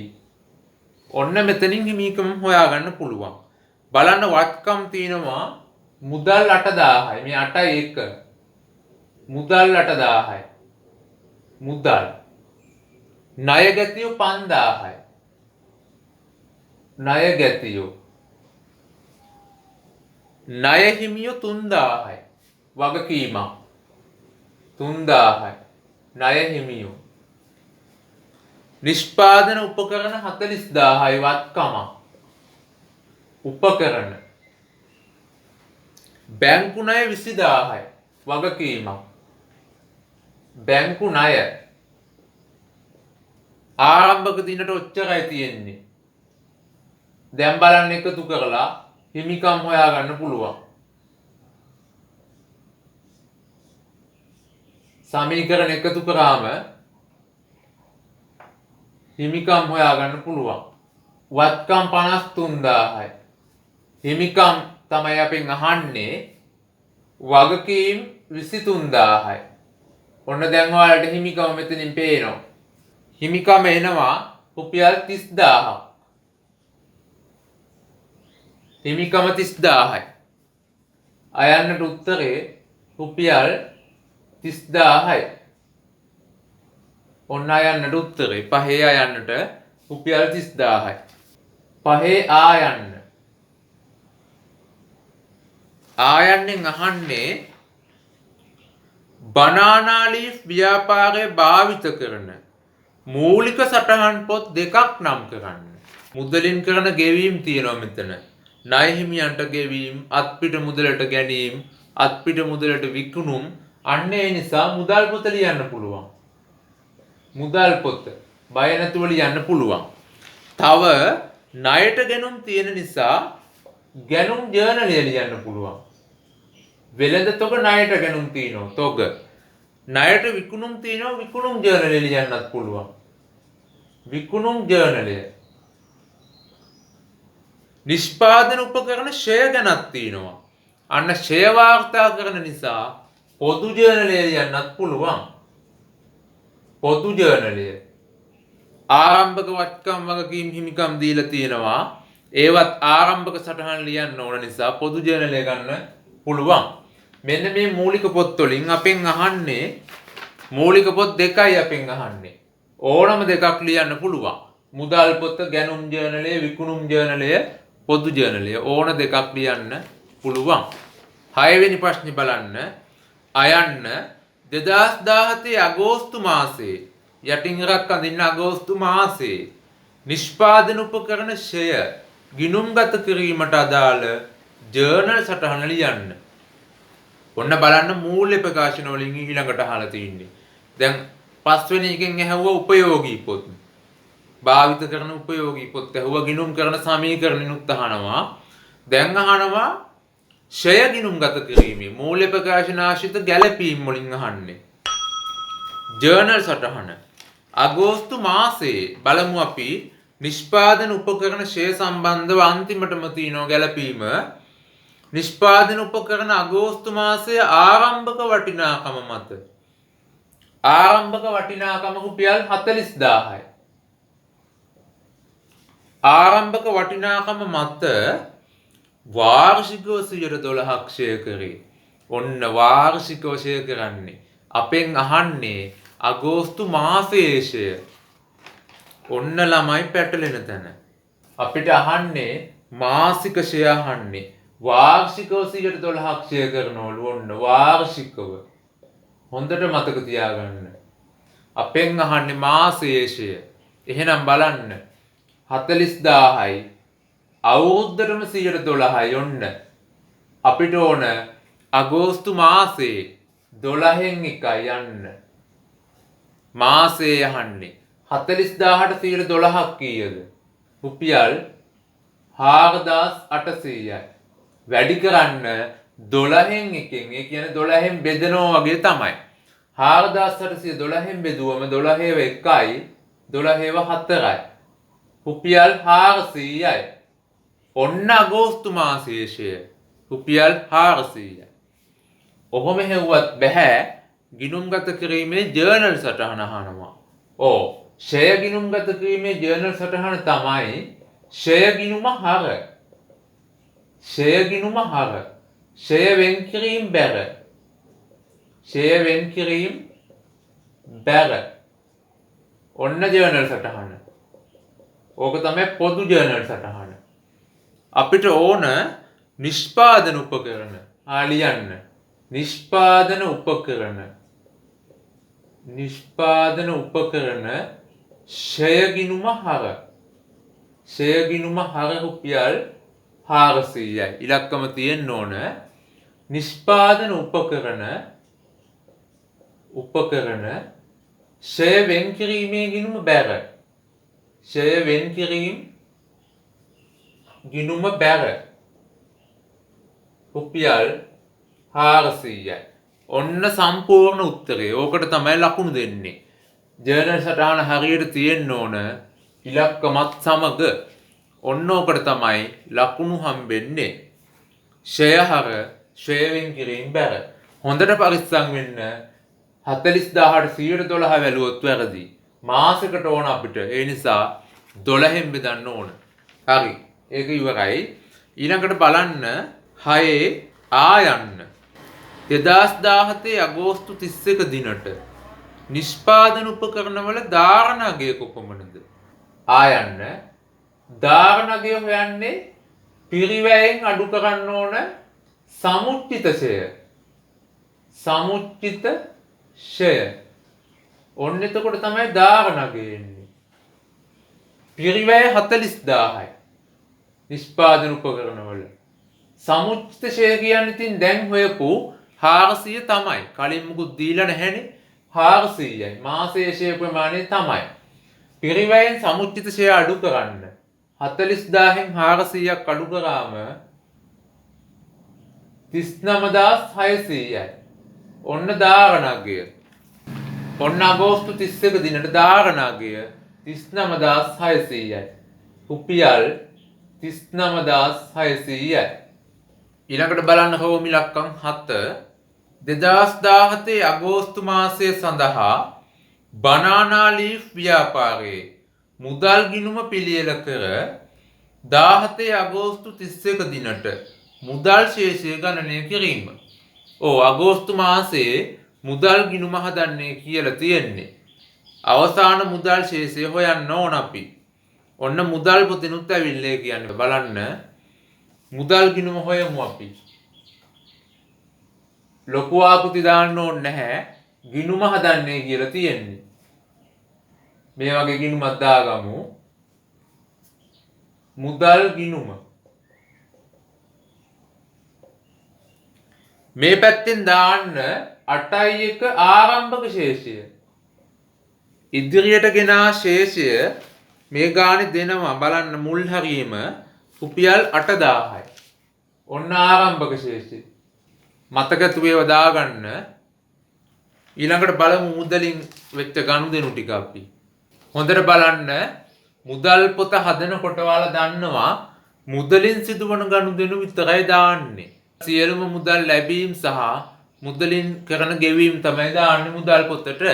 ඔන්න මෙතනින් හිමිකම් හොයාගන්න පුළුවන්. බලන්න වත්කම් තියෙනවා මුදල් 8000යි. මේ 8යි 1. මුදල් 8000යි. මුදල්. ණය ගැතියෝ 5000යි. ණය ගැතියෝ. ණය හිමියෝ 3000යි. වගකීමක් 3000යි. ණය හිමියෝ. නිෂ්පාදන උපකරණ 40000යි වත්කමක්. උපකරණ. බැංකු ණය 20000යි. වගකීමක්. බැංකු ණය. ආරම්භක දිනට ඔච්චරයි තියෙන්නේ. දැන් බලන්න එකතු කරලා හිමිකම් හොයාගන්න පුළුවන්. සමීකරණ එකතු කරාම හිමිකම් හොයාගන්න පුළුවන්. වත්කම් 53000යි. හිමිකම් තමයි අපෙන් අහන්නේ. වගකීම් 23000යි. ඔන්න දැන් ඔයාලට හිමිකම මෙතනින් පේනවා. හිමිකම එනවා රුපියල් 30000ක්. හිමිකම 30000යි. අයන්නට උත්තරේ රුපියල් 30000යි. ඔන්න අයන්නට උත්තරේ පහේ අයන්නට රුපියල් 30000යි. පහේ ආයන්න. ආයන්නෙන් අහන්නේ බනානා ලීෆ් ව්‍යාපාරය භාවිත කරන මූලික සටහන් පොත් දෙකක් නම් කරන්න. මුදලින් කරන ගෙවීම් තියෙනවා මෙතන. ණය හිමියන්ට ගෙවීම්, අත්පිට මුදලට ගැනීම, අත්පිට මුදලට විකුණුම්. අන්න ඒ නිසා මුදල් පොත ලියන්න පුළුවන්. මුදල් පොත බය නැතුව ලියන්න පුළුවන්. තව ණයට ගැනුම් තියෙන නිසා ගැනුම් ජර්නලය ලියන්න පුළුවන්. වෙළඳ තොග ණයට ගැනුම් තියෙනවා තොග. ණයට විකුණුම් තියෙනවා විකුණුම් ජර්නලය ලියන්නත් පුළුවන්. විකුණුම් ජර්නලය. නිෂ්පාදන උපකරණ ෂය ගැනත් තියෙනවා. අන්න ෂය වාර්තා කරන නිසා පොදු ජර්නලය ලියන්නත් පුළුවන්. පොදු ජර්නලය. ආරම්භක වත්කම් වගකීම් හිමිකම් දීලා තියෙනවා. ඒවත් ආරම්භක සටහන් ලියන්න ඕන නිසා පොදු ජර්නලය ගන්න පුළුවන්. මෙන්න මේ මූලික පොත් වලින් අපෙන් අහන්නේ මූලික පොත් දෙකයි අපෙන් අහන්නේ. ඕනම දෙකක් ලියන්න පුළුවන්. මුදල් පොත, ගැනුම් ජර්නලය, විකුණුම් ජර්නලය, පොදු ජර්නලය ඕන දෙකක් ලියන්න පුළුවන්. 6 වෙනි ප්‍රශ්නේ බලන්න. අයන්න 2017 අගෝස්තු මාසයේ යටින් ඉරක් අඳින්න අගෝස්තු මාසයේ නිෂ්පාදන උපකරණ ෂය ගිණුම්ගත කිරීමට අදාළ ජර්නල් සටහන ලියන්න. ඔන්න බලන්න මූල්‍ය ප්‍රකාශන වලින් ඊළඟට අහලා තියෙන්නේ. දැන් පස්වෙනි එකෙන් ඇහුවා උපයෝගී පොත්. භාවිත කරන උපයෝගී පොත් ඇහුවා ගිණුම් කරන සමීකරණිනුත් අහනවා. දැන් අහනවා ෂය ගිණුම්ගත කිරීමේ මූල්‍ය ප්‍රකාශන ආශ්‍රිත ගැළපීම් වලින් අහන්නේ. ජර්නල් සටහන අගෝස්තු මාසයේ බලමු අපි නිෂ්පාදන උපකරණ ෂය සම්බන්ධව අන්තිමටම තියෙන ගැළපීම. නිෂ්පාදන උපකරණ අගෝස්තු මාසයේ ආරම්භක වටිනාකම මත. ආරම්භක වටිනාකම රුපියල් 40000යි. ආරම්භක වටිනාකම මත වාර්ෂිකව 12%ක් ෂය කරේ. ඔන්න වාර්ෂිකව ෂය කරන්නේ. අපෙන් අහන්නේ අගෝස්තු මාසයේ ෂය. ඔන්න ළමයි පැටලෙන තැන. අපිට අහන්නේ මාසික ෂය අහන්නේ. වාර්ෂිකව 12%ක් ෂය කරනවලු. ඔන්න වාර්ෂිකව. හොඳට මතක තියාගන්න. අපෙන් අහන්නේ මාසයේ ෂය. එහෙනම් බලන්න 40000යි අවුරුද්දටම 12%යි. ඔන්න අපිට ඕන අගෝස්තු මාසයේ 12න් එකයි යන්න. මාසයේ අහන්නේ 40000ට 12ක් කීයද? රුපියල් 4800යි. වැඩි කරන්න 12න් එකෙන්. ඒ කියන්නේ 12න් බෙදනවා වගේ තමයි. 4800 12න් බෙදුවම 12 1යි 12 4යි. රුපියල් 400යි. ඔන්න අගෝස්තු මාසයේ ෂය රුපියල් 400යි. ඔහොම හෙව්වත් බෑ. ගිණුම්ගත කිරීමේ ජර්නල් සටහන අහනවා. ෂය ගිණුම්ගත කිරීමේ ජර්නල් සටහන තමයි ෂය ගිණුම හර. ෂය ගිණුම හර. ෂය වෙන් කිරීම බැර. ෂය වෙන් කිරීම බැර. ඔන්න ජර්නල් සටහන. ඕක තමයි පොදු ජර්නල් සටහන. අපිට ඕන නිෂ්පාදන උපකරණ ලියන්න. නිෂ්පාදන උපකරණ. නිෂ්පාදන උපකරණ ෂය ගිණුම හර. ෂය ගිණුම හර රුපියල් 400යි. ඉලක්කම තියෙන්න ඕන නිෂ්පාදන උපකරණ ෂය වෙන් කිරීමේ ගිණුම බැර. ෂය වෙන් කිරීම ගිණුම බැර රුපියල් 400යි. ඔන්න සම්පූර්ණ උත්තරේ. ඕකට තමයි ලකුණු දෙන්නේ. ජර්නල් සටහන හරියට තියෙන්න ඕන ඉලක්කමත් සමග. ඔන්න ඕකට තමයි ලකුණු හම්බෙන්නේ. ෂය හර ෂය වෙන් කිරීම බැර. හොඳට පරිස්සම් වෙන්න. 40000ට 12 වැළුවොත් වැරදි. මාසෙකට ඕන අපිට. ඒ නිසා 12න් බෙදන්න ඕන. හරි. ඒක ඉවරයි. ඊළඟට බලන්න 6 ආයන්න. 2017 අගෝස්තු 31 දිනට නිෂ්පාදන උපකරණවල ධාරණ අගය කොපමණද? ආයන්න. ධාරණ අගය හොයන්නේ පිරිවැයෙන් අඩු කරන්න ඕන සමුච්චිත ෂය. සමුච්චිත ෂය. ඔන්න එතකොට තමයි ධාරණ අගය එන්නේ. පිරිවැය 40000යි. නිෂ්පාදන උපකරණවල. සමුච්චිත ෂය කියන්නේ ඉතින් දැන් හොයපු 400 තමයි. කලින් මුකුත් දීලා නැහැනේ. 400යි. මාසයේ ෂය ප්‍රමාණය තමයි. පිරිවැයෙන් සමුච්චිත ෂය අඩු කරන්න. 40000න් 400ක් අඩු කරාම 39600යි. ඔන්න ධාරණ අගය. ඔන්න අගෝස්තු 31 දිනට ධාරණ අගය 39600යි. රුපියල් 39600යි. ඊළඟට බලන්න හෝමි ඉලක්කම් 7 2017 අගෝස්තු මාසය සඳහා බනානා ලීෆ් ව්‍යාපාරයේ මුදල් ගිණුම පිළියෙල කර 17 අගෝස්තු 31 දිනට මුදල් ශේෂය ගණනය කිරීම. අගෝස්තු මාසයේ මුදල් ගිණුම හදන්නේ කියලා තියෙන්නේ. අවසාන මුදල් ශේෂය හොයන්න ඕන අපි. ඔන්න මුදල් පොතෙනුත් ඇවිල්ලා කියන්නේ බලන්න. මුදල් ගිණුම හොයමු අපි. ලොකු ආකෘති දාන්න ඕනේ නැහැ. ගිණුම හදන්නේ කියලා තියෙන්නේ. මේ වගේ ගිණුමක් දාගමු. මුදල් ගිණුම. මේ පැත්තෙන් දාන්න 8.1 ආරම්භක ශේෂය. ඉදිරියට ගෙනා ශේෂය මේ ගානේ දෙනවා බලන්න මුල් හරියම රුපියල් 8000යි. ඔන්න ආරම්භක ශේෂය. මතකතු ඒවා දාගන්න. ඊළඟට බලමු මුදලින් වෙච්ච ගනුදෙනු ටික අපි. හොඳට බලන්න මුදල් පොත හදනකොට ඔයාලා දන්නවා මුදලින් සිදුවන ගනුදෙනු විතරයි දාන්නේ. සියලුම මුදල් ලැබීම් සහ මුදලින් කරන ගෙවීම් තමයි දාන්නේ මුදල් පොතට.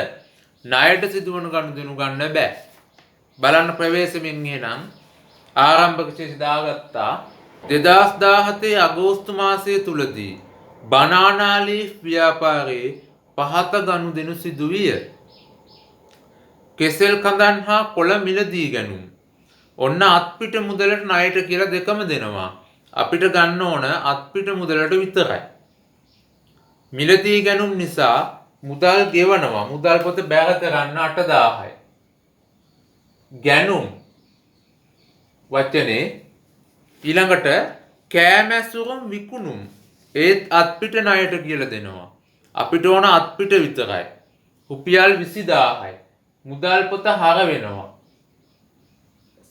ණයට සිදුවන ගනුදෙනු ගන්න බෑ. බලන්න ප්‍රවේශමෙන් එහෙනම් ආරම්භක ශේෂ දාගත්තා. 2017 අගෝස්තු මාසය තුලදී බනානා ලීෆ් ව්‍යාපාරයේ පහත ගනුදෙනු සිදු විය. කෙසෙල් කඳන් හා කොළ මිලදී ගැනුම්. ඔන්න අත්පිට මුදලට ණයට කියලා දෙකම දෙනවා. අපිට ගන්න ඕන අත්පිට මුදලට විතරයි. මිලදී ගැනුම් නිසා මුදල් ගෙවනවා. මුදල් පොත බැර කරන්න 8000යි. ගැනුම් වචනේ ඊළඟට කෑමැසුරුම් විකුණුම් ඒත් අත්පිට ණයට කියලා දෙනවා. අපිට ඕන අත්පිට විතරයි. රුපියල් 20000යි. මුදල් පොත හර වෙනවා.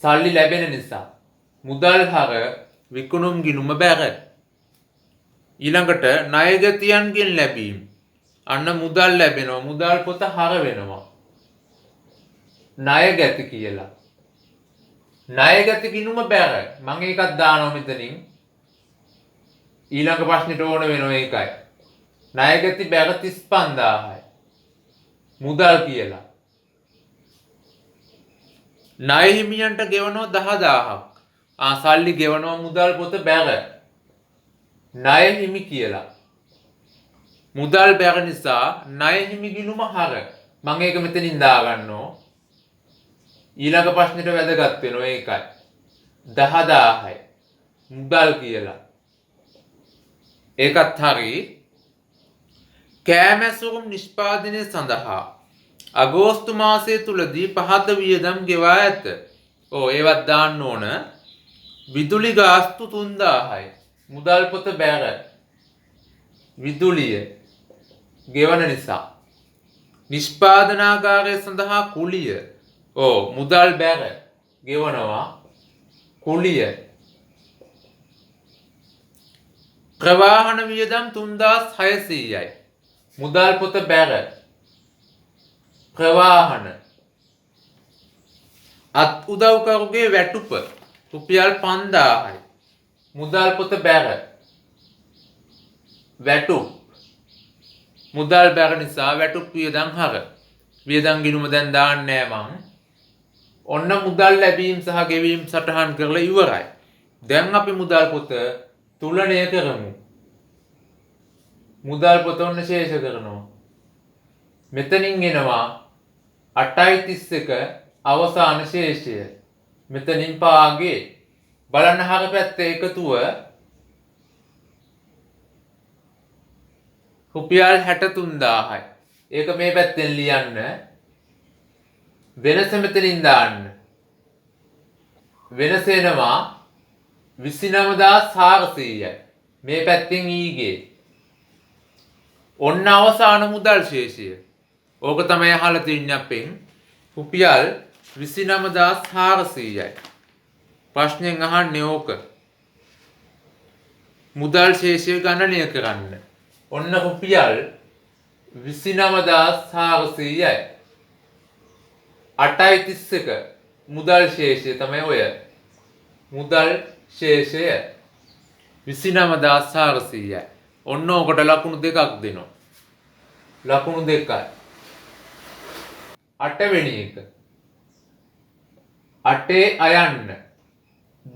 සල්ලි ලැබෙන නිසා. මුදල් හර විකුණුම් ගිණුම බැර. ඊළඟට ණයගතියන්ගෙන් ලැබීම්. අන්න මුදල් ලැබෙනවා. මුදල් පොත හර වෙනවා. ණයගති කියලා. ණයගති ගිණුම බැර. මම ඒකක් දානවා මෙතනින්. ඊළඟ ප්‍රශ්නෙට ඕන වෙනවා ඒකයි. ණයගති බැර 35000යි. මුදල් කියලා. ණය හිමියන්ට ගෙවනවා 10000ක්. සල්ලි ගෙවනවා මුදල් පොත බැර. ණය හිමි කියලා. මුදල් බැර නිසා ණය හිමි ගිණුම හර. මම ඒක මෙතනින් දාගන්නවා. ඊළඟ ප්‍රශ්නෙට වැදගත් වෙනවා ඒකයි. 10000යි. මුදල් කියලා. ඒකත් හරි. කෑමැසුරුම් නිෂ්පාදනය සඳහා අගෝස්තු මාසය තුලදී පහත වියදම් ගෙවා ඇත. ඒවත් දාන්න ඕන. විදුලි ගාස්තු 3000යි. මුදල් පොත බැර. විදුලිය ගෙවන නිසා. නිෂ්පාදනාගාරය සඳහා කුලිය. මුදල් බැර ගෙවනවා. කුලිය. ප්‍රවාහන වියදම් 3600යි. මුදල් පොත බැර. ප්‍රවාහන. අත් උදව්කරුගේ වැටුප රුපියල් 5000යි. මුදල් පොත බැර. වැටුප්. මුදල් බැර නිසා වැටුප් වියදම් හර. වියදම් ගිණුම දැන් දාන්නේ මං. ඔන්න මුදල් ලැබීම් සහ ගෙවීම් සටහන් කරලා ඉවරයි. දැන් අපි මුදල් පොත තුලණය කරමු. මුදල් පොත ඔන්න ශේෂ කරනවා. මෙතනින් එනවා 8.31 අවසාන ශේෂය. මෙතනින් පාගේ බලන්න හර පැත්තේ එකතුව රුපියල් 63000යි. ඒක මේ පැත්තෙන් ලියන්න. වෙනස මෙතනින් දාන්න. වෙනස එනවා 29400යි. මේ පැත්තෙන් ඊගේ. ඔන්න අවසාන මුදල් ශේෂය. ඕක තමයි අහලා තින්නේ අපෙන්. රුපියල් 29400යි. ප්‍රශ්නෙන් අහන්නේ ඕක. මුදල් ශේෂය ගණනය කරන්න. ඔන්න රුපියල් 29400යි. 8.31 මුදල් ශේෂය තමයි ඔය. මුදල් ශේෂය 29400යි. ඔන්න ඕකට ලකුණු දෙකක් දෙනවා. ලකුණු දෙකයි. 8 වෙනි එක. 8 අයන්න.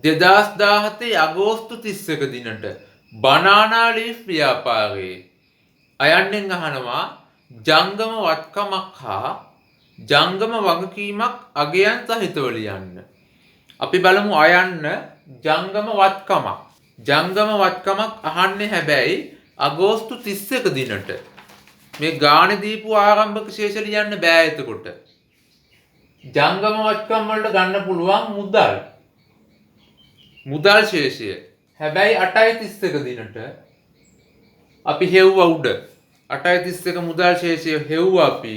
2017 අගෝස්තු 31 දිනට බනානා ලීෆ් ව්‍යාපාරයේ අයන්නෙන් අහනවා ජංගම වත්කමක් හා ජංගම වගකීමක් අගයන් සහිතව ලියන්න. අපි බලමු අයන්න ජංගම වත්කමක්. ජංගම වත්කමක් අහන්නේ හැබැයි අගෝස්තු 31 දිනට. මේ ගානේ දීපු ආරම්භක ශේෂ ලියන්න බෑ එතකොට. ජංගම වත්කම් වලට ගන්න පුළුවන් මුදල්. මුදල් ශේෂය. හැබැයි 8.31 දිනට අපි හෙව්වා උඩ. 8.31 මුදල් ශේෂය හෙව්වා අපි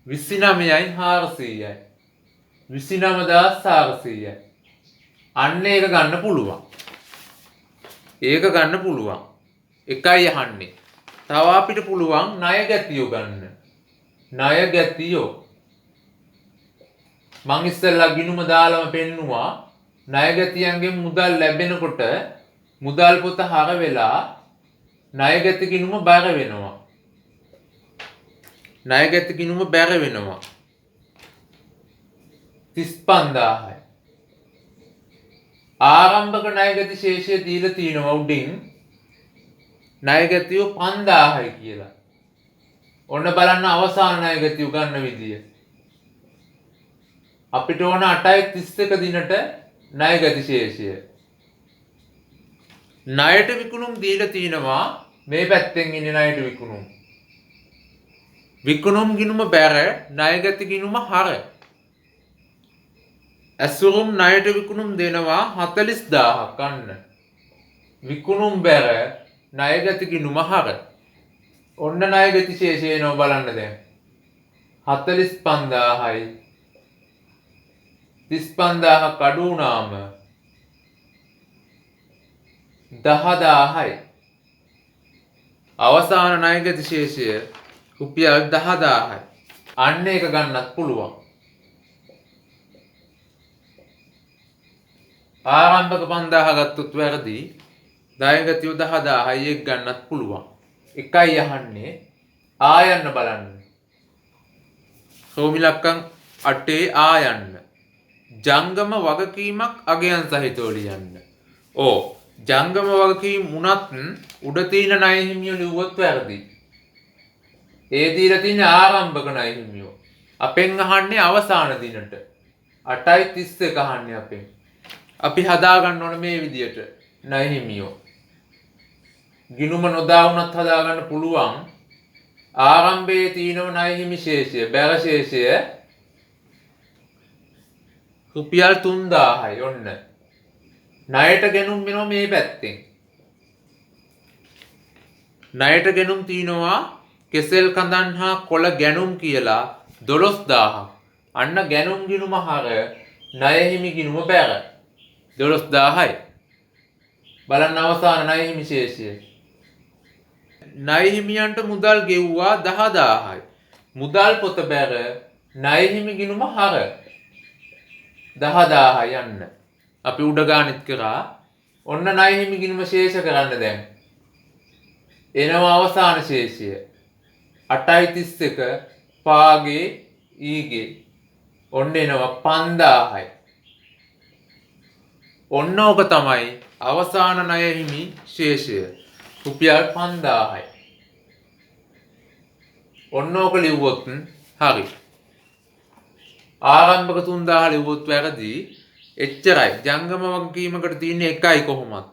29400යි. 29400යි. අන්න ඒක ගන්න පුළුවන්. ඒක ගන්න පුළුවන්. එකයි අහන්නේ. තව අපිට පුළුවන් ණය ගැතියෝ ගන්න. ණය ගැතියෝ. මං ඉස්සෙල්ලා ගිණුම දාලම පෙන්නුවා ණය ගැතියන්ගෙන් මුදල් ලැබෙනකොට මුදල් පොත හර වෙලා ණය ගැති ගිණුම බැර වෙනවා. ණය ගැති ගිණුම බැර වෙනවා. 35000යි. ආරම්භක ණය ගැති ශේෂය දීලා තියෙනවා උඩින් ණය ගැතියෝ 5000යි කියලා. ඔන්න බලන්න අවසාන ණය ගැතියෝ ගන්න විදිය. අපිට ඕන 8.31 දිනට ණය ගැති ශේෂය. ණයට විකුණුම් දීලා තිනවා මේ පැත්තෙන් ඉන්නේ ණයට විකුණුම්. විකුණුම් ගිණුම බැර ණය ගැති ගිණුම හර. ඇසුරුම් ණයට විකුණුම් දෙනවා 40000ක් අන්න. විකුණුම් බැර ණය ගැති ගිණුම හර. ඔන්න ණය ගැති ශේෂය එනවා බලන්න දැන්. 45000යි 35000ක් අඩු වුණාම 10000යි. අවසාන ණය ගැති ශේෂය රුපියල් 10000යි. අන්න ඒක ගන්නත් පුළුවන්. ආරම්භක 5000 ගත්තොත් වැරදි. ණය ගැතියෝ 10000යි ඒක ගන්නත් පුළුවන්. එකයි අහන්නේ ආයන්න බලන්න. සෝමිලක්කම් 8 ආයන්න. ජංගම වගකීමක් අගයන් සහිතව ලියන්න. ජංගම වගකීම් උනත් උඩ තියෙන ණය හිමියෝ ලිව්වොත් වැරදි. ඒ දීලා තියෙන ආරම්භක ණය හිමියෝ. අපෙන් අහන්නේ අවසාන දිනට. 8.31 අහන්නේ අපෙන්. අපි හදා ගන්න ඕන මේ විදියට ණය හිමියෝ. ගිණුම නොදා වුණත් හදා ගන්න පුළුවන්. ආරම්භයේ තියෙන ණය හිමි ශේෂය, බැර ශේෂය රුපියල් 3000යි ඔන්න. ණයට ගෙනුම් වෙනවා මේ පැත්තෙන්. ණයට ගෙනුම් තියනවා කෙසෙල් කඳන් හා කොළ ගැනුම් කියලා 12000ක්. අන්න ගැනුම් ගිණුම හර ණය හිමි ගිණුම බැර 12000යි. බලන්න අවසාන ණය හිමි ශේෂය. ණය හිමියන්ට මුදල් ගෙව්වා 10000යි. මුදල් පොත බැර ණය හිමි ගිණුම හර 10000යි යන්න. අපි උඩ ගානෙත් කරා. ඔන්න ණය හිමි ගිණුම ශේෂ කරන්න දැන්. එනවා අවසාන ශේෂය. 8.31 පාගේ ඊගේ. ඔන්න එනවා 5000යි. ඔන්න ඕක තමයි අවසාන ණය හිමි ශේෂය. රුපියල් 5000යි. ඔන්න ඕක ලිව්වොත් හරි. ආරම්භක 3000 ලිව්වොත් වැරදි. එච්චරයි. ජංගම වගකීමකට තියෙන එකයි කොහොමත්.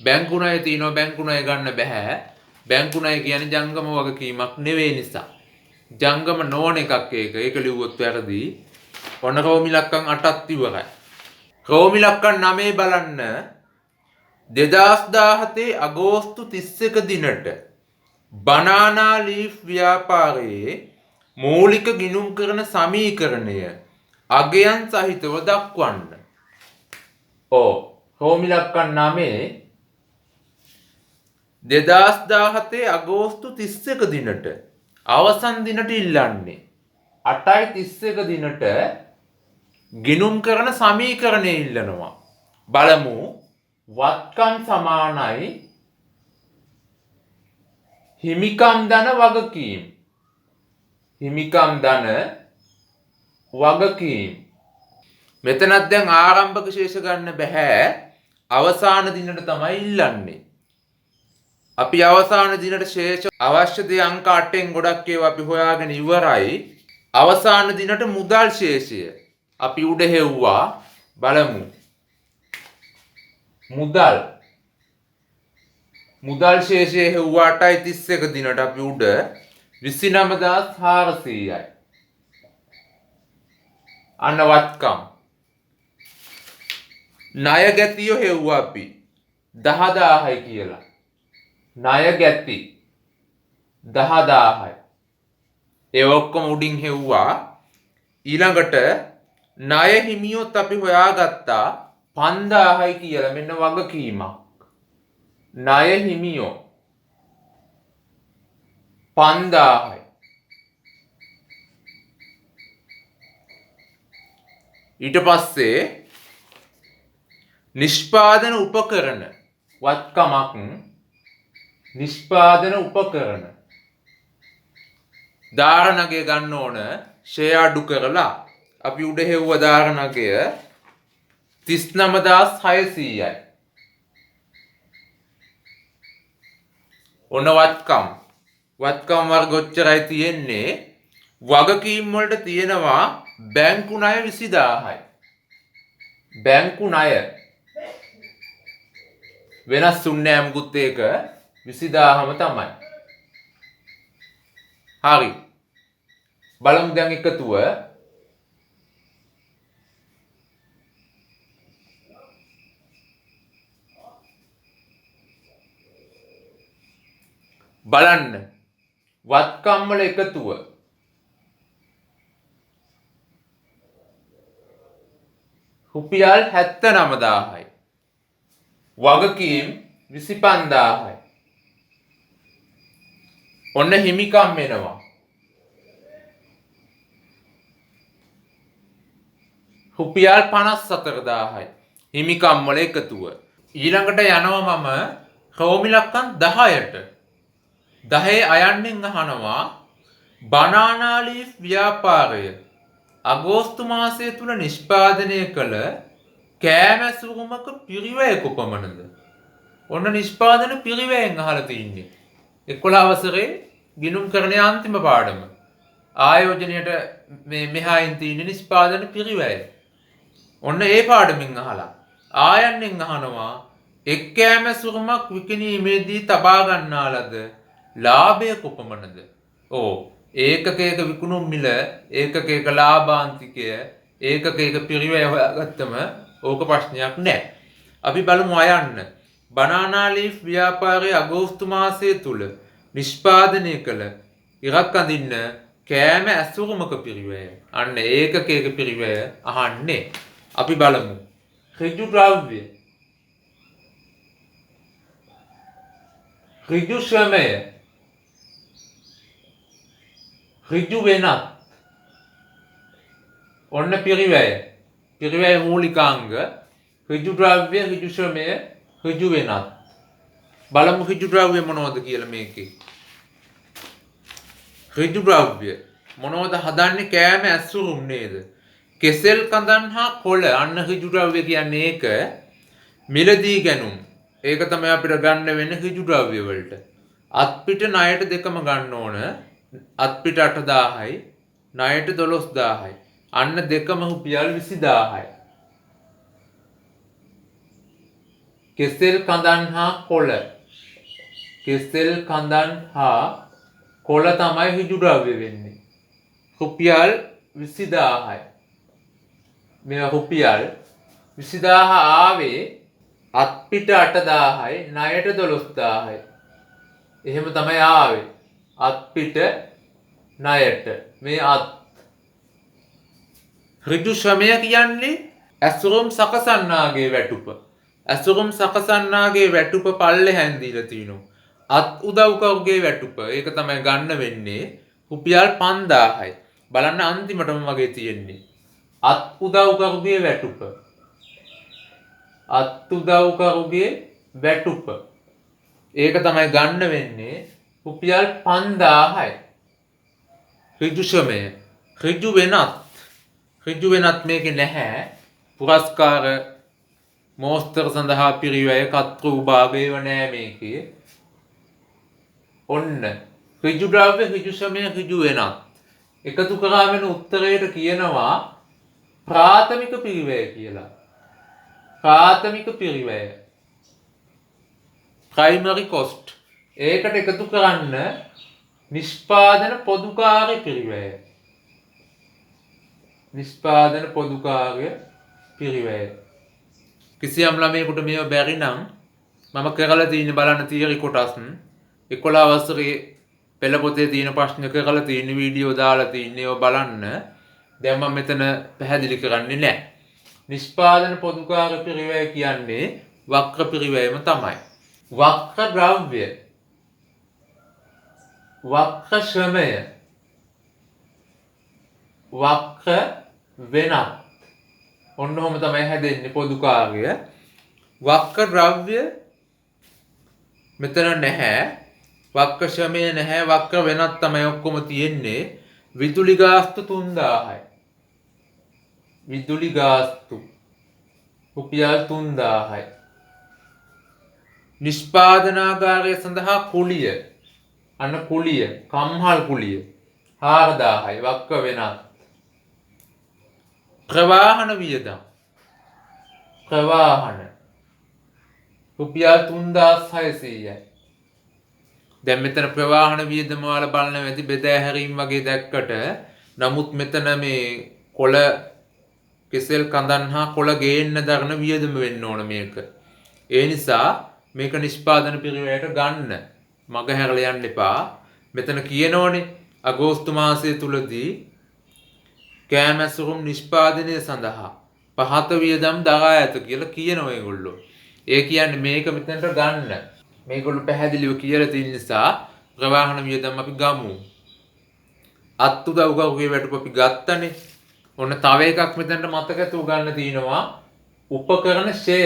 බැංකු ණය තියෙනවා බැංකු ණය ගන්න බෑ. බැංකු ණය කියන්නේ ජංගම වගකීමක් නෙවෙයි නිසා. ජංගම නොවන එකක් ඒක. ඒක ලිව්වොත් වැරදි. ඔන්න රෝමිලක්කම් 8ක් ඉවරයි. රෝමිලක්කම් 9 බලන්න 2017 අගෝස්තු 31 දිනට බනානා ලීෆ් ව්‍යාපාරයේ මූලික ගිණුම් කරන සමීකරණය අගයන් සහිතව දක්වන්න. රෝමිලක්කම් 9 2017 අගෝස්තු 31 දිනට අවසන් දිනට ඉල්ලන්නේ 8.31 දිනට ගිණුම් කරන සමීකරණය ඉල්ලනවා. බලමු. වත්කම් සමානයි හිමිකම් ධන වගකීම්. හිමිකම් ධන වගකීම්. මෙතනත් දැන් ආරම්භක ශේෂ ගන්න බෑ. අවසාන දිනට තමයි ඉල්ලන්නේ. අපි අවසාන දිනට ශේෂ අවශ්‍ය දේ අංක 8න් ගොඩක් ඒවා අපි හොයාගෙන ඉවරයි. අවසාන දිනට මුදල් ශේෂය අපි උඩ හෙව්වා බලමු. මුදල් ශේෂය හෙව්වා 8.31 දිනට අපි උඩ 29400යි. අන්න වත්කම්. ණය ගැතිය හෙව්වා අපි 10000යි කියලා. ණය ගැති 10000යි. ඒ ඔක්කොම උඩින් හෙව්වා. ඊළඟට ණය හිමියොත් අපි හොයාගත්තා 5000යි කියලා. මෙන්න වගකීමක්. ණය හිමියෝ 5000යි. ඊට පස්සේ නිෂ්පාදන උපකරණ වත්කමක්. නිෂ්පාදන උපකරණ ධාරණගය ගන්න ඕන ෂෙයා අඩු කරලා අපි උඩ හෙව්ව ධාරණගය 39600යි. ඔන්න වත්කම් වර්ග ඔච්චරයි තියෙන්නේ. වගකීම් වලට තියෙනවා බැංකු ණය 20000යි. බැංකු ණය වෙනස් උන්නේ මොකුත් ඒක 20000ම තමයි. හරි. බලමු දැන් එකතුව. බලන්න. වත්කම් වල එකතුව. රුපියල් 79000යි. වගකීම් 25000යි. ඔන්න හිමිකම් වෙනවා. රුපියල් 54000යි. හිමිකම් වල එකතුව. ඊළඟට යනවා මම රෝමිලක්කම් 10ට. 10 අයන්නෙන් අහනවා බනානා ලීෆ් ව්‍යාපාරය අගෝස්තු මාසය තුල නිෂ්පාදනය කළ කෑම සුරුමක පිරිවැය කොපමණද? ඔන්න නිෂ්පාදන පිරිවැයෙන් අහලා තින්නේ. 11 වසරේ ගිණුම් කරණයේ අන්තිම පාඩම. ආයෝජනයට මෙහායින් තියෙන නිෂ්පාදන පිරිවැය. ඔන්න ඒ පාඩමින් අහලා. ආයන්නෙන් අහනවා එක් කෑම සුරුමක් විකිණීමේදී තබා ගන්නා ලද ලාභය කොපමණද? ඒකක විකුණුම් මිල, ඒකක ලාභාන්තිකය, ඒකක පිරිවැය හොයාගත්තම ඕක ප්‍රශ්නයක් නැහැ. අපි බලමු අයන්න. බනානා ලීෆ් ව්‍යාපාරයේ අගෝස්තු මාසය තුල නිෂ්පාදනය කළ ඉරක් අඳින්න කෑම ඇසුරුමක පිරිවැය. අන්න ඒකක පිරිවැය අහන්නේ. අපි බලමු. ඍජු ද්‍රව්‍ය, ඍජු ශ්‍රමය, ඍජු වෙනත්. ඔන්න පිරිවැය. පිරිවැය මූලිකාංග ඍජු ද්‍රව්‍ය, ඍජු ශ්‍රමය, ඍජු වෙනත්. බලමු ඍජු ද්‍රව්‍ය මොනවද කියලා මේකේ. ඍජු ද්‍රව්‍ය මොනවද හදන්නේ? කෑම ඇසුරුම් නේද? කෙසෙල් කඳන් හා කොළ. අන්න ඍජු ද්‍රව්‍ය කියන්නේ ඒක. මිලදී ගැනුම්. ඒක තමයි අපිට ගන්න වෙන්නේ ඍජු ද්‍රව්‍ය වලට. අත්පිට ණයට දෙකම ගන්න ඕන. අත්පිට 8000යි, ණයට 12000යි. අන්න දෙකම රුපියල් 20000යි. කෙසෙල් කඳන් හා කොළ. කෙසෙල් කඳන් හා කොළ තමයි ඍජු ද්‍රව්‍ය වෙන්නේ. රුපියල් 20000යි. මේ රුපියල් 20000 ආවේ අත්පිට 8000යි, ණයට 12000යි. එහෙම තමයි ආවේ. අත්පිට ණයට මේ අත්. ඍජු ශ්‍රමය කියන්නේ ඇසුරුම් සකසන්නාගේ වැටුප. ඇසුරුම් සකසන්නාගේ වැටුප පල්ලෙහැන් දීලා තිනවා. අත් උදව්කරුගේ වැටුප. ඒක තමයි ගන්න වෙන්නේ රුපියල් 5000යි. බලන්න අන්තිමටම වගේ තියෙන්නේ. අත් උදව්කරුගේ වැටුප. අත් උදව්කරුගේ වැටුප. ඒක තමයි ගන්න වෙන්නේ රුපියල් 5000යි. ඍජු ශ්‍රමය. ඍජු වෙනත්. ඍජු වෙනත් මේකේ නැහැ. පුරස්කාර මෝස්තර සඳහා පිරිවැය කතෘ භාගයව නෑ මේකේ. ඔන්න ඍජු ද්‍රව්‍ය ඍජු ශ්‍රමය ඍජු වෙනත් එකතු කරාම වෙන උත්තරයට කියනවා ප්‍රාථමික පිරිවැය කියලා. ප්‍රාථමික පිරිවැය primary cost. ඒකට එකතු කරන්න නිෂ්පාදන පොදුකාර්ය පිරිවැය. නිෂ්පාදන පොදුකාර්ය පිරිවැය. කිසියම් ළමයෙකුට මේව බැරි නම් මම කරලා තියෙන බලන්න තියරි කොටස් 11 වසරේ පෙළ පොතේ තියෙන ප්‍රශ්න කරලා තියෙන වීඩියෝ දාලා තියෙන්නේ ඒව බලන්න. දැන් මම මෙතන පැහැදිලි කරන්නේ නැහැ. නිෂ්පාදන පොදුකාර්ය පිරිවැය කියන්නේ වක්‍ර පිරිවැයම තමයි. වක්‍ර ද්‍රව්‍ය, වක්‍ර ශ්‍රමය, වක්‍ර වෙනත්. ඔන්න ඔහොම තමයි හැදෙන්නේ පොදුකාර්ය. වක්‍ර ද්‍රව්‍ය මෙතන නැහැ. වක්‍ර ශ්‍රමය නැහැ. වක්‍ර වෙනත් තමයි ඔක්කොම තියෙන්නේ. විදුලි ගාස්තු 3000යි. විදුලි ගාස්තු රුපියල් 3000යි. නිෂ්පාදනාගාරය සඳහා කුලිය, අන්න කුලිය, කම්හල් කුලිය 4000යි. වක්‍ර වෙනත්. ප්‍රවාහන වියදම්, ප්‍රවාහන රුපියල් 3600යි. දැන් මෙතන ප්‍රවාහන වියදම වල බලන වැඩි බෙදා හැරීම් වගේ දැක්කට, නමුත් මෙතන මේ කොළ කෙසෙල් කඳන් හා කොළ ගේන්න දරන වියදම වෙන්න ඕන මේක. ඒ නිසා මේක නිෂ්පාදන පිරිවැයට ගන්න. මග හැරලා යන්න එපා. මෙතන කියනෝනේ අගෝස්තු මාසය තුලදී කෑම ඇසුරුම් නිෂ්පාදනය සඳහා පහත වියදම් දරා ඇත කියලා කියනවා ඒගොල්ලෝ. ඒ කියන්නේ මේක මෙතනට ගන්න. මේගොල්ලෝ පැහැදිලිව කියලා තියෙන නිසා ප්‍රවාහන වියදම් අපි ගමු. අත්උදව්ගුවේ වැටුප අපි ගත්තනේ. ඔන්න තව එකක් මෙතනට මතකතු ගන්න තියෙනවා. උපකරණ ෂෙය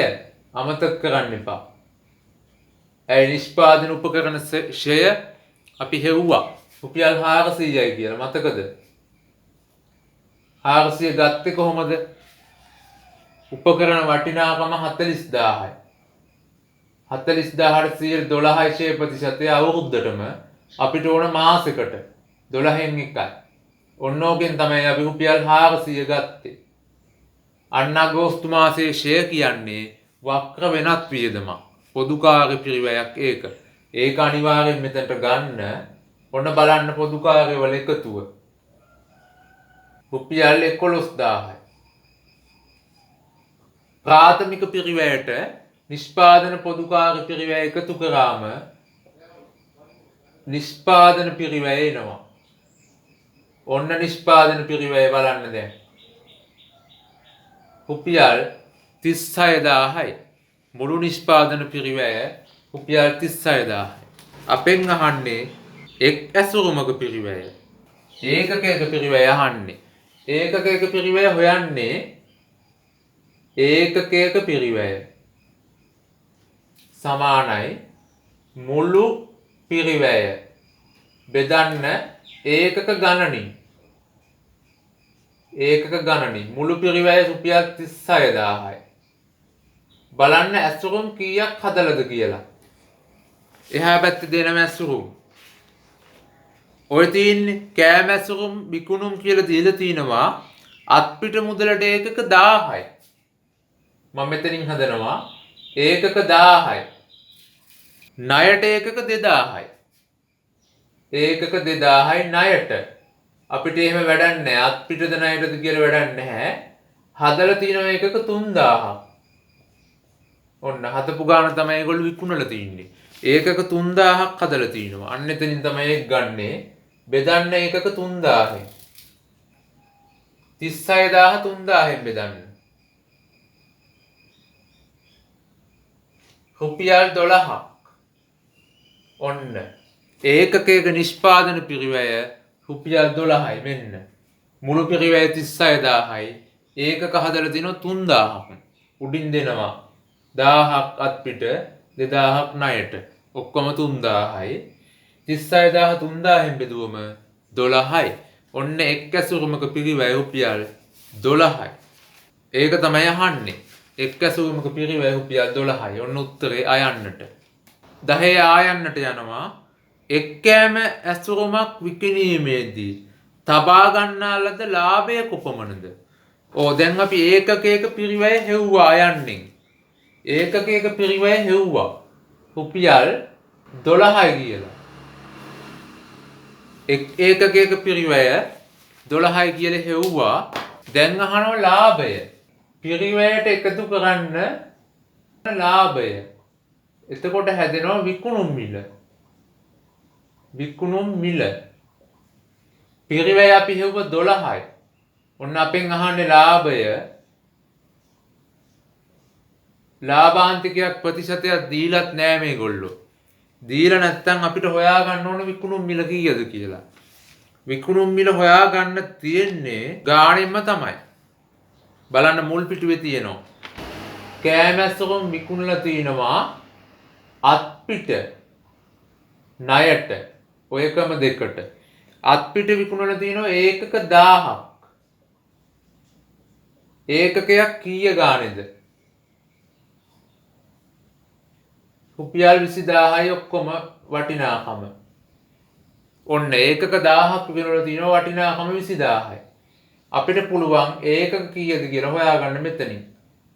අමතක කරන්න එපා. ඒ නිෂ්පාදන උපකරණ ෂෙය අපි හෙව්වා රුපියල් 400යි කියලා. මතකද? 400 ගත්තේ කොහොමද? උපකරණ වටිනාකම 40000යි. 40000ට 12යි ෂෙය ප්‍රතිශතය අවුරුද්දටම අපිට ඕන මාසෙකට 12න් එකයි. ඔන්න ඕකෙන් තමයි අපි රුපියල් 400 ගත්තේ. අන්න අගෝස්තු මාසයේ ෂෙය කියන්නේ වක්‍ර වෙනත් වියදමක්. පොදුකාර්ය පිරිවැයක් ඒක. ඒක අනිවාර්යෙන් මෙතනට ගන්න. ඔන්න බලන්න පොදුකාර්ය වල එකතුව. රුපියල් 11000යි. ප්‍රාථමික පිරිවැයට නිෂ්පාදන පොදුකාර්ය පිරිවැය එකතු කරාම නිෂ්පාදන පිරිවැය එනවා. ඔන්න නිෂ්පාදන පිරිවැය බලන්න දැන්. රුපියල් 36000යි. මුළු නිෂ්පාදන පිරිවැය රුපියල් 36000යි. අපෙන් අහන්නේ එක් ඇසුරුමක පිරිවැය. ඒකකයක පිරිවැය අහන්නේ. ඒකකයක පිරිවැය හොයන්නේ ඒකකයක පිරිවැය සමානයි මුළු පිරිවැය බෙදන්න ඒකක ගණනින්. ඒකක ගණනින් මුළු පිරිවැය රුපියල් 36000යි. බලන්න ඇසුරුම් කීයක් හදලද කියලා. එහා පැත්තේ දෙනම ඇසුරුම්. ඔය තියෙන්නේ කෑම ඇසුරුම් විකුණුම් කියලා දීලා තිනවා. අත්පිට මුදලට ඒකක 1000යි. මම මෙතනින් හදනවා ඒකක 1000යි. ණයට ඒකක 2000යි. ඒකක 2000යි ණයට. අපිට එහෙම වැඩක් නැහැ. අත්පිටද ණයටද කියලා වැඩක් නැහැ. හදලා තියෙනවා ඒකක 3000ක්. ඔන්න හදපු ගාන තමයි ඒගොල්ලෝ විකුණලා තින්නේ. ඒකක 3000ක් හදලා තිනවා. අන්න එතනින් තමයි ඒක ගන්නෙ. බෙදන්න ඒකක 3000ෙන්. 36000 3000ෙන් බෙදන්න. රුපියල් 12ක්. ඔන්න ඒකකයක නිෂ්පාදන පිරිවැය රුපියල් 12යි මෙන්න. මුළු පිරිවැය 36000යි. ඒකක හදලා තිනවා 3000ක්. උඩින් දෙනවා 1000ක් අත්පිට 2000ක් ණයට. ඔක්කොම 3000යි. 36000 3000ෙන් බෙදුවම 12යි. ඔන්න එක් ඇසුරුමක පිරිවැය රුපියල් 12යි. ඒක තමයි අහන්නේ. එක් ඇසුරුමක පිරිවැය රුපියල් 12යි. ඔන්න උත්තරේ අයන්නට. 10 ආයන්නට යනවා එක්කෑම ඇසුරුමක් විකිණීමේදී තබා ගන්නා ලද ලාභය කොපමණද? දැන් අපි ඒකකයක පිරිවැය හෙව්වා යන්නේ. ඒකකයක පිරිවැය හෙව්වා. රුපියල් 12යි කියලා. ඒකකයක පිරිවැය 12යි කියලා හෙව්වා. දැන් අහනවා ලාභය. පිරිවැයට එකතු කරන්න ලාභය. එතකොට හැදෙනවා විකුණුම් මිල. විකුණුම් මිල. පිරිවැය අපි හෙව්ව 12යි. ඔන්න අපෙන් අහන්නේ ලාභය. ලාභාන්තිකයක් ප්‍රතිශතයක් දීලත් නෑ මේගොල්ලෝ. දීලා නැත්තම් අපිට හොයා ගන්න ඕන විකුණුම් මිල කීයද කියලා. විකුණුම් මිල හොයා ගන්න තියෙන්නේ ගාණෙන්ම තමයි. බලන්න මුල් පිටුවේ තියෙනවා. කෑමැස්සකම් විකුණලා තිනවා අත්පිට ණයට ඔය ක්‍රම දෙකට. අත්පිට විකුණලා තිනවා ඒකක 1000ක්. ඒකකයක් කීය ගාණේද? රුපියල් 20000යි ඔක්කොම වටිනාකම. ඔන්න ඒකක 1000ක් විකුණලා තිනවා වටිනාකම 20000යි. අපිට පුළුවන් ඒකක කීයද කියලා හොයාගන්න මෙතනින්.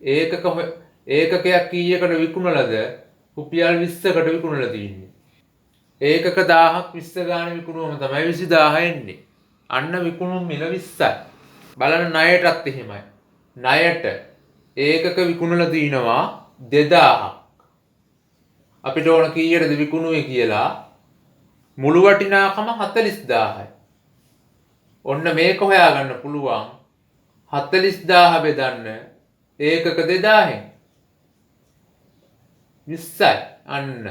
ඒකකයක් කීයකට විකුණලාද? රුපියල් 20කට විකුණලා තින්නේ. ඒකක 1000ක් 20 ගානේ විකුණුවම තමයි 20000 එන්නේ. අන්න විකුණුම් මිල 20යි. බලන්න ණයටත් එහෙමයි. ණයට ඒකක විකුණලා තිනවා 2000ක්. අපිට ඕන කීයටද විකුණුවේ කියලා මුළු වටිනාකම 40000යි. ඔන්න මේක හොයාගන්න පුළුවන් 40000 බෙදන්න ඒකක 2000න් 20යි. අන්න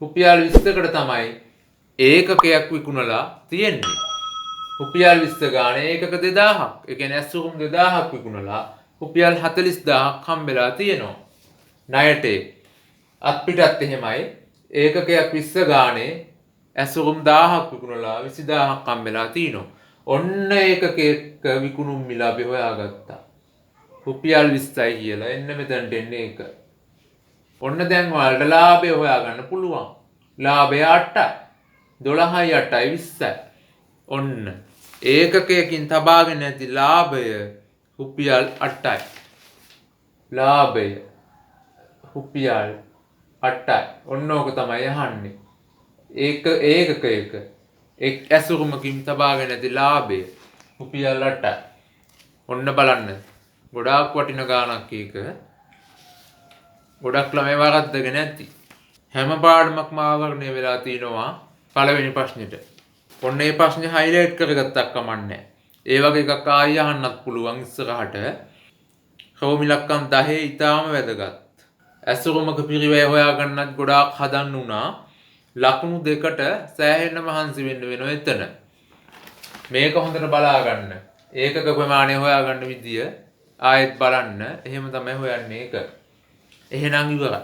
රුපියල් 20කට තමයි ඒකකයක් විකුණලා තියෙන්නේ. රුපියල් 20 ගානේ ඒකක 2000ක්. ඒ කියන්නේ ඇසුරුම් 2000ක් විකුණලා රුපියල් 40000ක් හම්බෙලා තියෙනවා. ණයට අත්පිටත් එහෙමයි. ඒකකයක් 20 ගානේ ඇසුරුම් 1000ක් විකුණලා 20000ක් හම්බෙලා තිනවා. ඔන්න ඒකක විකුණුම් මිල අපි හොයාගත්තා. රුපියල් 20යි කියලා. එන්න මෙතනට එන්නේ ඒක. ඔන්න දැන් ඔයාලට ලාභය හොයාගන්න පුළුවන්. ලාභය 8යි. 12යි 8යි 20යි. ඔන්න ඒකකයකින් තබාගෙන ඇති ලාභය රුපියල් 8යි. ලාභය රුපියල් 8යි. ඔන්න ඕක තමයි අහන්නේ. ඒකකයක එක් ඇසුරුමකින් තබාගෙන ඇති ලාභය රුපියල් 8යි. ඔන්න බලන්න. ගොඩාක් වටින ගාණක් ඒක. ගොඩක් ළමයි වරද්දගෙන නැති. හැම පාඩමක්ම ආවරණය වෙලා තිනවා පළවෙනි ප්‍රශ්නෙට. ඔන්න මේ ප්‍රශ්නේ හයිලයිට් කරගත්තක් කමන්නේ. ඒ වගේ එකක් ආයෙ අහන්නත් පුළුවන් ඉස්සරහට. රෝම ඉලක්කම් 10 ඊටාම වැදගත්. ඇසුරුමක පිරිවැය හොයාගන්නත් ගොඩාක් හදන්න උනා. ලකුණු දෙකට සෑහෙන්න මහන්සි වෙන්න වෙනවා එතන. මේක හොඳට බලා ගන්න. ඒකක ප්‍රමාණය හොයාගන්න විදිය ආයෙත් බලන්න. එහෙම තමයි හොයන්නේ ඒක. එහෙනම් ඉවරයි.